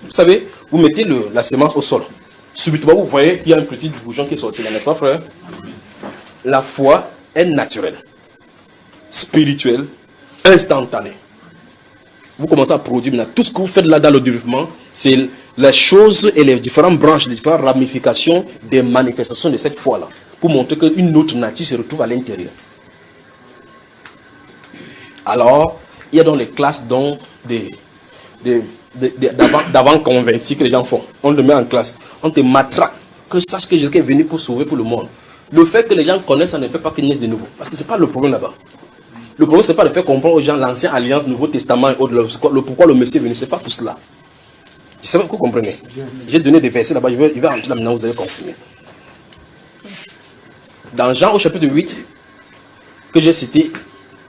Vous savez, vous mettez la sémence au sol. Subitement, vous voyez qu'il y a un petit bourgeon qui est sorti là, n'est-ce pas, frère? La foi est naturelle, spirituelle, instantanée. Vous commencez à produire maintenant. Tout ce que vous faites là dans le développement, c'est les choses et les différentes branches, les différentes ramifications des manifestations de cette foi-là, pour montrer qu'une autre nature se retrouve à l'intérieur. Alors, il y a dans les classes dont d'avant convertis que les gens font. On le met en classe. On te matraque. Que sache que Jésus est venu pour sauver pour le monde. Le fait que les gens connaissent, ça ne fait pas qu'ils naissent de nouveau. Parce que ce n'est pas le problème là-bas. Le problème, ce n'est pas de faire comprendre aux gens l'ancienne alliance, Nouveau Testament et autres. Pourquoi le Messie est venu. Ce n'est pas pour cela. Je sais pas que vous comprenez. J'ai donné des versets là-bas. Je vais rentrer là maintenant, vous allez confirmer. Dans Jean au chapitre 8, que j'ai cité,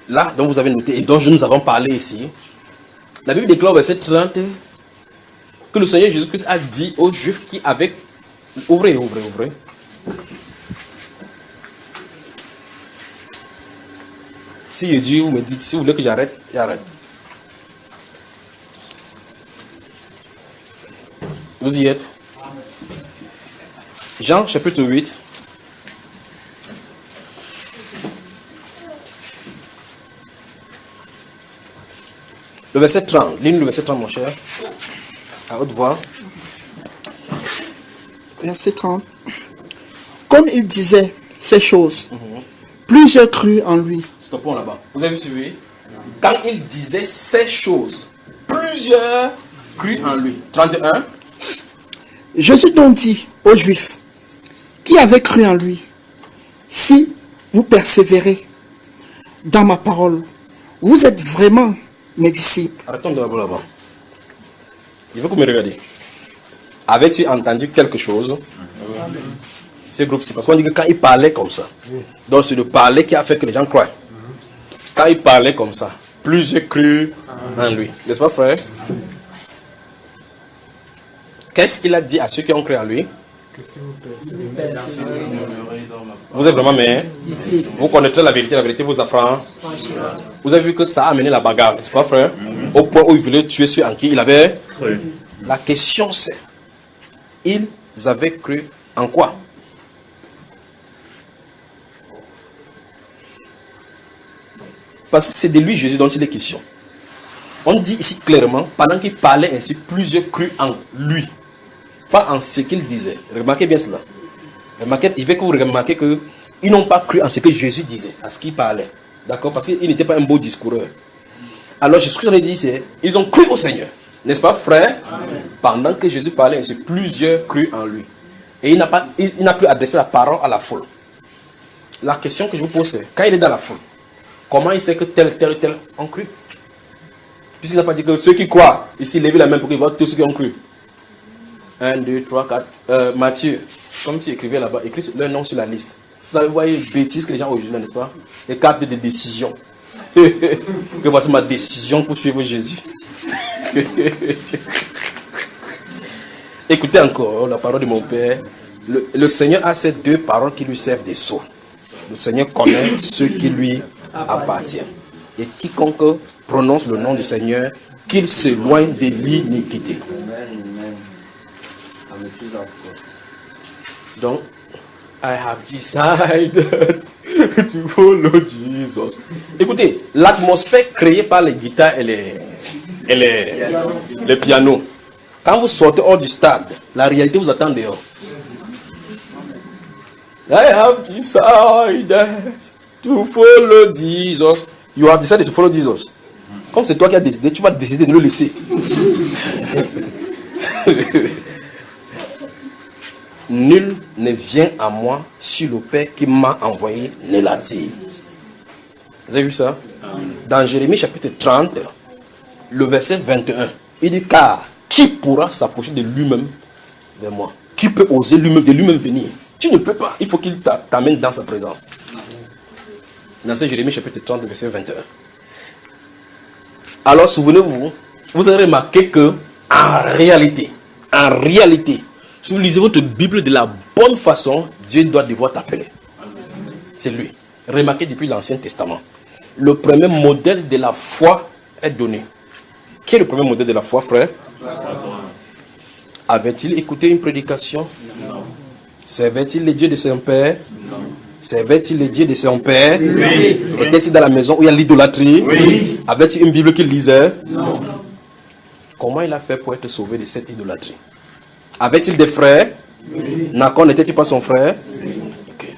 là, dont vous avez noté et dont nous avons parlé ici, la Bible déclare au verset 30 que le Seigneur Jésus-Christ a dit aux Juifs qui avaient... Ouvrez. Si je dis, vous me dites, si vous voulez que j'arrête, j'arrête. Vous y êtes? Jean chapitre 8. Le verset 30. Ligne le verset 30, mon cher. À haute voix. Verset 30. Comme il disait ces choses, plusieurs crurent en lui. Stoppons là-bas. Vous avez suivi? Quand il disait ces choses, plusieurs cru en lui. 31. Jésus donc dit aux Juifs qui avaient cru en lui, si vous persévérez dans ma parole, vous êtes vraiment mes disciples. Arrêtons d'abord là-bas. Il faut que vous me regardiez. Avez-tu entendu quelque chose? Ces groupes-ci. Parce qu'on dit que quand il parlait comme ça, donc c'est le parler qui a fait que les gens croient. Quand il parlait comme ça, plusieurs crurent en lui. N'est-ce pas, frère? Qu'est-ce qu'il a dit à ceux qui ont cru en lui? Vous êtes vraiment mes. Vous connaîtrez la vérité vous affranchira. Vous avez vu que ça a amené la bagarre, n'est-ce pas, frère? Au point où il voulait tuer ceux en qui il avait cru. La question c'est, ils avaient cru en quoi? Parce que c'est de lui Jésus dont il est question. On dit ici clairement, pendant qu'il parlait ainsi, plusieurs crurent en lui. Pas en ce qu'il disait. Remarquez bien cela. Remarquez, il veut que vous remarquez qu'ils n'ont pas cru en ce que Jésus disait, à ce qu'il parlait. D'accord? Parce qu'il n'était pas un beau discoureur. Alors, ce que j'en ai dit, c'est ils ont cru au Seigneur. N'est-ce pas, frère? Amen. Pendant que Jésus parlait ainsi, plusieurs crurent en lui. Et il n'a plus adressé la parole à la foule. La question que je vous pose, c'est quand il est dans la foule, comment il sait que tel ont cru? Puisqu'il n'a pas dit que ceux qui croient, ici, levez la main pour qu'ils voient tous ceux qui ont cru. 1, 2, 3, 4. Matthieu, comme tu écrivais là-bas, écris leur nom sur la liste. Vous allez voir les bêtises que les gens ont aujourd'hui, n'est-ce pas? Les cartes de décision. Que voici ma décision pour suivre Jésus. Écoutez encore la parole de mon Père. Le Seigneur a ces deux paroles qui lui servent des sceaux. Le Seigneur connaît ceux qui lui appartiennent. Et quiconque prononce le nom du Seigneur, qu'il s'éloigne de l'iniquité. Donc, I have decided to follow Jesus. Écoutez, l'atmosphère créée par les guitares et les pianos, quand vous sortez hors du stade, la réalité vous attend dehors. I have decided to follow Jesus. You have decided to follow Jesus. Comme c'est toi qui as décidé, tu vas décider de le laisser. Nul ne vient à moi si le Père qui m'a envoyé ne l'a dit. Vous avez vu ça? Dans Jérémie chapitre 30, le verset 21, il dit car qui pourra s'approcher de lui-même vers moi? Qui peut oser lui-même de lui-même venir? Tu ne peux pas. Il faut qu'il t'amène dans sa présence. Dans ce Jérémie chapitre 30, verset 21. Alors souvenez-vous, vous avez remarqué que en réalité, si vous lisez votre Bible de la bonne façon, Dieu doit devoir t'appeler. C'est lui. Remarquez depuis l'Ancien Testament. Le premier modèle de la foi est donné. Qui est le premier modèle de la foi, frère? Avait-il écouté une prédication? Non. Servait-il les dieux de son père? Non. Servait-il les dieux de son père? Oui. Était-il dans la maison où il y a l'idolâtrie? Oui. Avait-il une Bible qu'il lisait? Non. Comment il a fait pour être sauvé de cette idolâtrie? Avait-il des frères? Oui. Nacon n'était-il pas son frère? Oui. Okay.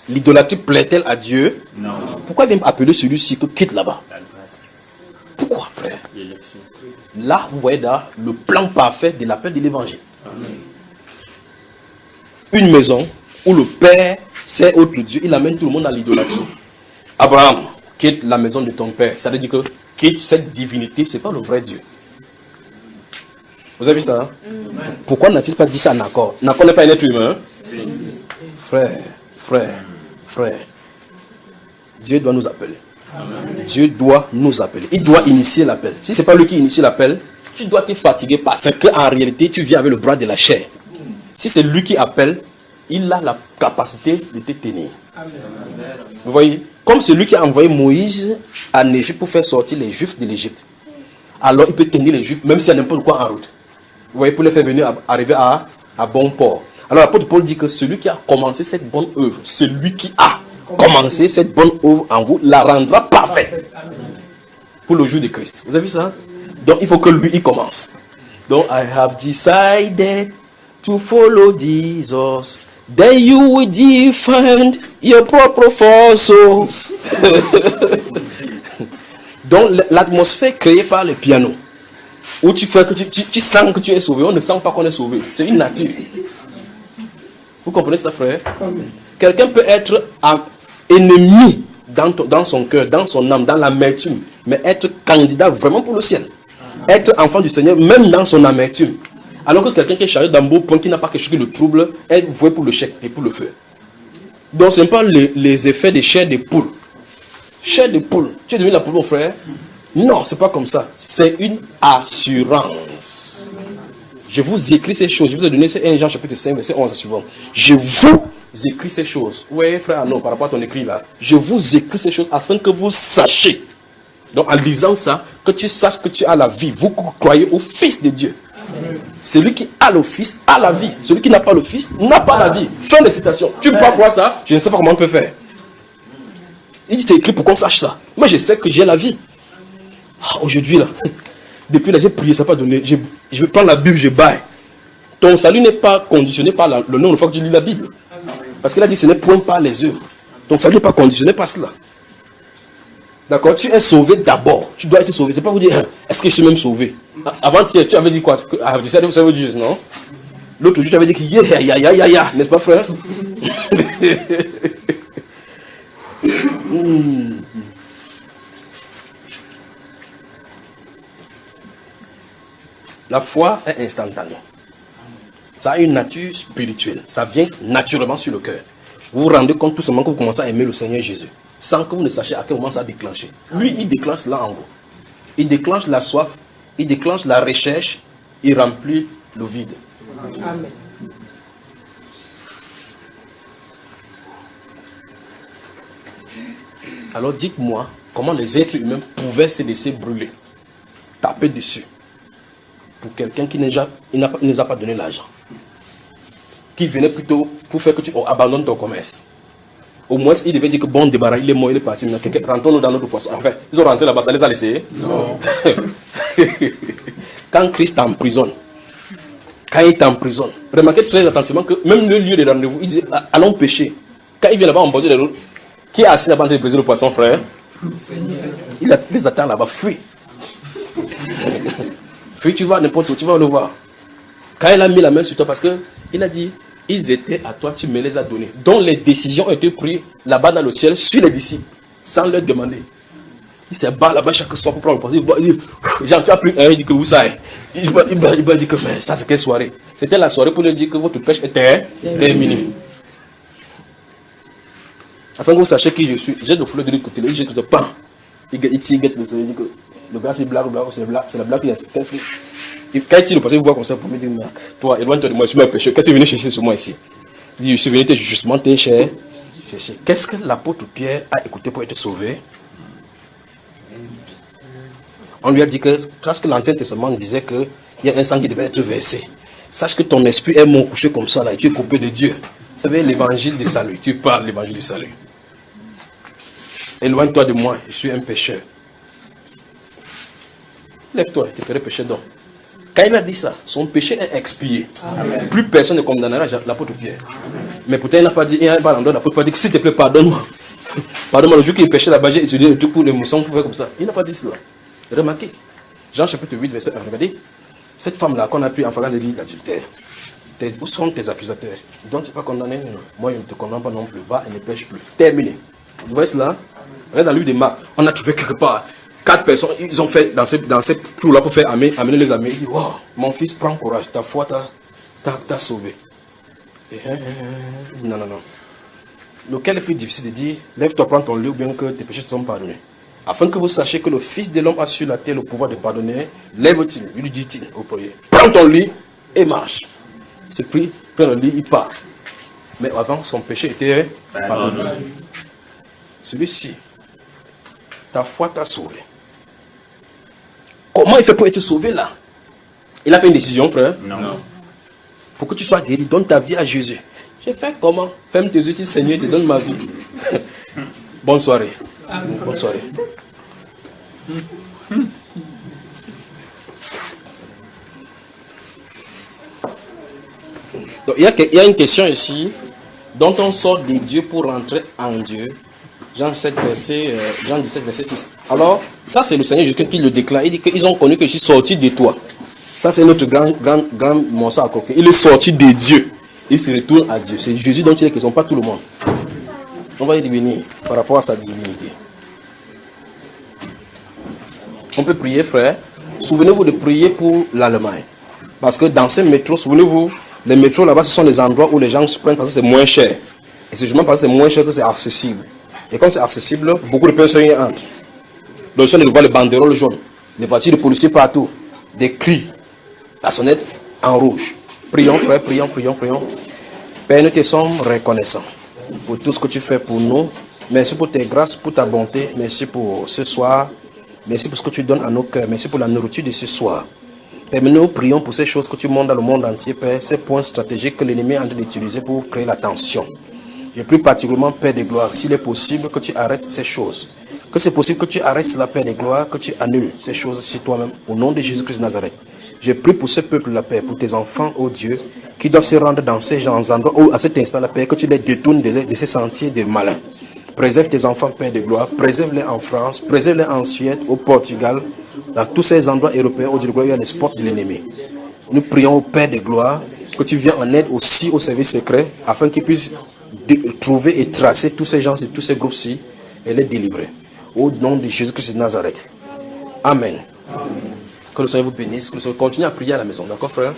L'idolâtrie plaît-elle à Dieu? Non. Pourquoi il vient appeler celui-ci que quitte là-bas? Pourquoi, frère? Là, vous voyez là le plan parfait de l'appel de l'évangile. Une maison où le Père sert autre Dieu, il amène tout le monde à l'idolâtrie. Abraham, quitte la maison de ton Père. Ça veut dire que quitte cette divinité, ce n'est pas le vrai Dieu. Vous avez vu ça? Pourquoi n'a-t-il pas dit ça à Nacor? Nacor n'est pas un être humain. Frère. Dieu doit nous appeler. Amen. Dieu doit nous appeler. Il doit initier l'appel. Si ce n'est pas lui qui initie l'appel, tu dois te fatiguer parce qu'en réalité, tu viens avec le bras de la chair. Si c'est lui qui appelle, il a la capacité de te tenir. Amen. Vous voyez? Comme c'est lui qui a envoyé Moïse en Égypte pour faire sortir les Juifs de l'Égypte. Alors il peut tenir les Juifs, même s'il y a n'importe quoi en route. Vous voyez, pour les faire venir arriver à bon port. Alors l'apôtre Paul dit que celui qui a commencé cette bonne œuvre, celui qui a commencé cette bonne œuvre en vous, la rendra parfaite pour le jour de Christ. Vous avez vu ça? Donc il faut que lui, il commence. Donc, I have decided to follow Jesus. Then you will defend your proper soul. Donc l'atmosphère créée par le piano, où tu fais que tu sens que tu es sauvé, on ne sent pas qu'on est sauvé. C'est une nature. Vous comprenez ça, frère? Quelqu'un peut être ennemi dans son cœur, dans son âme, dans l'amertume, mais être candidat vraiment pour le ciel. Être enfant du Seigneur, même dans son amertume. Alors que quelqu'un qui est chargé d'un beau point, qui n'a pas quelque chose qui le trouble, est voué pour le chèque et pour le feu. Donc ce n'est pas les effets des chairs de poule. Chair de poule. Tu es devenu la poule, mon frère? Non, c'est pas comme ça. C'est une assurance. Je vous écris ces choses. Je vous ai donné ces 1 Jean chapitre 5, verset 11 suivant. Je vous écris ces choses. Oui, frère, non, par rapport à ton écrit là. Je vous écris ces choses afin que vous sachiez. Donc en lisant ça, que tu saches que tu as la vie. Vous croyez au Fils de Dieu. Celui qui a le Fils a la vie. Celui qui n'a pas le Fils n'a pas la vie. Fin de citation. Tu ne peux pas croire ça? Je ne sais pas comment on peut faire. Il dit c'est écrit pour qu'on sache ça. Moi je sais que j'ai la vie. Aujourd'hui là, depuis là j'ai prié, ça n'a pas donné. Je vais prendre la Bible, je baille. Ton salut n'est pas conditionné par le nombre de fois que tu lis la Bible. Parce qu'il a dit ce n'est point par les œuvres. Ton salut n'est pas conditionné par cela. D'accord? Tu es sauvé d'abord. Tu dois être sauvé. C'est pas vous dire est-ce que je suis même sauvé? Avant-hier, tu avais dit quoi? Vous savez Jésus, non? L'autre jour, tu avais dit que ya, n'est-ce pas, frère? La foi est instantanée. Ça a une nature spirituelle. Ça vient naturellement sur le cœur. Vous vous rendez compte tout simplement que vous commencez à aimer le Seigneur Jésus. Sans que vous ne sachiez à quel moment ça a déclenché. Lui, il déclenche là en haut. Il déclenche la soif. Il déclenche la recherche. Il remplit le vide. Amen. Alors dites-moi comment les êtres humains pouvaient se laisser brûler, taper dessus, pour quelqu'un qui ne nous a pas donné l'argent, qui venait plutôt pour faire que tu abandonnes ton commerce. Au moins, il devait dire que bon, débarras, il est mort, il est parti. Rentrons-nous dans notre poisson. Enfin, ils ont rentré là-bas, ça les a laissés. Non. Quand Christ t'emprisonne, quand il t'emprisonne, remarquez très attentivement que même le lieu de rendez-vous, il disait allons pêcher. Quand il vient là-bas en bord de l'eau, qui est assis là-bas en train de briser le poisson, frère? Il les attend là-bas, fuis. Fuis, tu vas n'importe où, tu vas le voir. Quand il a mis la main sur toi, parce qu'il a dit, ils étaient à toi, tu me les as donnés. Donc les décisions ont été prises là-bas dans le ciel sur les disciples, sans leur demander. Il s'est bas là-bas chaque soir pour prendre le poisson. Il dit, Jean, tu as pris un, il dit que vous savez. Il va dire que ça c'est quelle soirée? C'était la soirée pour lui dire que votre pêche était terminée. Afin que vous sachiez qui je suis, j'ai le flot de l'autre côté, il jette le pain. Il guette le soleil, il dit que le gars c'est blague, c'est la blague qui est. Quand il tire le poisson, il voit comme ça pour me dire, toi, éloigne-toi de moi, je suis un pécheur. Qu'est-ce que tu es venu chercher sur moi ici? Il dit, je suis venu te justement tes chers. Qu'est-ce que l'apôtre Pierre a écouté pour être sauvé? On lui a dit que, parce que l'Ancien Testament disait qu'il y a un sang qui devait être versé. Sache que ton esprit est mon couché comme ça, là, et tu es coupé de Dieu. Vous savez, l'évangile du salut, tu parles de l'évangile du salut. Éloigne-toi de moi, je suis un pécheur. Lève-toi, je te ferai pécher donc. Quand il a dit ça, son péché est expié. Amen. Plus personne ne condamnera l'apôtre Pierre. Mais pourtant, il n'a pas dit, il n'a pas l'endroit, l'apôtre Pierre dit que s'il te plaît, pardonne-moi. Pardonne-moi, le jour qu'il péchait là-bas, j'ai étudié le truc pour les moussons, pour faire comme ça. Il n'a pas dit cela. Remarquez, Jean chapitre 8, verset 1, regardez, cette femme-là qu'on a pris en faisant des lits d'adultère, où sont tes accusateurs? Donc tu n'es pas condamné? Non. Moi, je ne te condamne pas non plus. Va et ne pêche plus. Terminé. Vous voyez cela? Regardez dans le livre des Marc, on a trouvé quelque part 4 personnes, ils ont fait dans ces trous-là pour faire amener les amis. Ils disent, wow, mon fils, prends courage, ta foi t'a sauvé. Non. Lequel est plus difficile de dire, lève-toi, prends ton lit, ou bien que tes péchés sont pardonnés? Afin que vous sachiez que le Fils de l'homme a sur la terre le pouvoir de pardonner, lève-t-il, lui dit-il au prier, prends ton lit et marche. C'est pris, prend le lit, il part. Mais avant, son péché était pardonné. Celui-ci, ta foi t'a sauvé. Comment il fait pour être sauvé là? Il a fait une décision, frère? Non. Pour que tu sois guéri, donne ta vie à Jésus. J'ai fait comment? Ferme tes yeux, dis Seigneur, je te donne ma vie. Bonne soirée. Bonne soirée. Donc, il y a une question ici dont on sort de Dieu pour rentrer en Dieu. Jean 7, Jean 17, verset 6. Alors, ça c'est le Seigneur Jésus qui le déclare. Il dit qu'ils ont connu que je suis sorti de toi. Ça c'est notre grand morceau à coquer. Il est sorti de Dieu. Il se retourne à Dieu. C'est Jésus dont il est question, pas tout le monde. On va y revenir par rapport à sa divinité. On peut prier, frère. Souvenez-vous de prier pour l'Allemagne. Parce que dans ces métros, souvenez-vous, les métros là-bas, ce sont des endroits où les gens se prennent parce que c'est moins cher. Et c'est justement parce que c'est moins cher que c'est accessible. Et comme c'est accessible, beaucoup de personnes y entrent. Donc, si on voit les banderoles jaunes, les voitures de policiers partout, des cris, la sonnette en rouge. Prions, frère, prions. Père, nous te sommes reconnaissants pour tout ce que tu fais pour nous. Merci pour tes grâces, pour ta bonté. Merci pour ce soir. Merci pour ce que tu donnes à nos cœurs. Merci pour la nourriture de ce soir. Père, nous prions pour ces choses que tu montres dans le monde entier, Père, ces points stratégiques que l'ennemi est en train d'utiliser pour créer la tension. Et plus particulièrement, Père de gloire, s'il est possible que tu arrêtes ces choses, que c'est possible que tu arrêtes la Père de gloire, que tu annules ces choses sur toi-même, au nom de Jésus-Christ de Nazareth. Je prie pour ce peuple, la Père, pour tes enfants, ô Dieu, qui doivent se rendre dans ces endroits, où à cet instant, la Père, que tu les détournes de ces sentiers de malins. Préserve tes enfants, Père de gloire, préserve-les en France, préserve-les en Suède, au Portugal, dans tous ces endroits européens où Dieu de gloire, il y a les sports de l'ennemi. Nous prions au Père de gloire, que tu viennes en aide aussi au service secret, afin qu'ils puissent trouver et tracer tous ces gens et tous ces groupes-ci et les délivrer. Au nom de Jésus-Christ de Nazareth. Amen. Que le Seigneur vous bénisse, que le Seigneur continue à prier à la maison. D'accord, frère?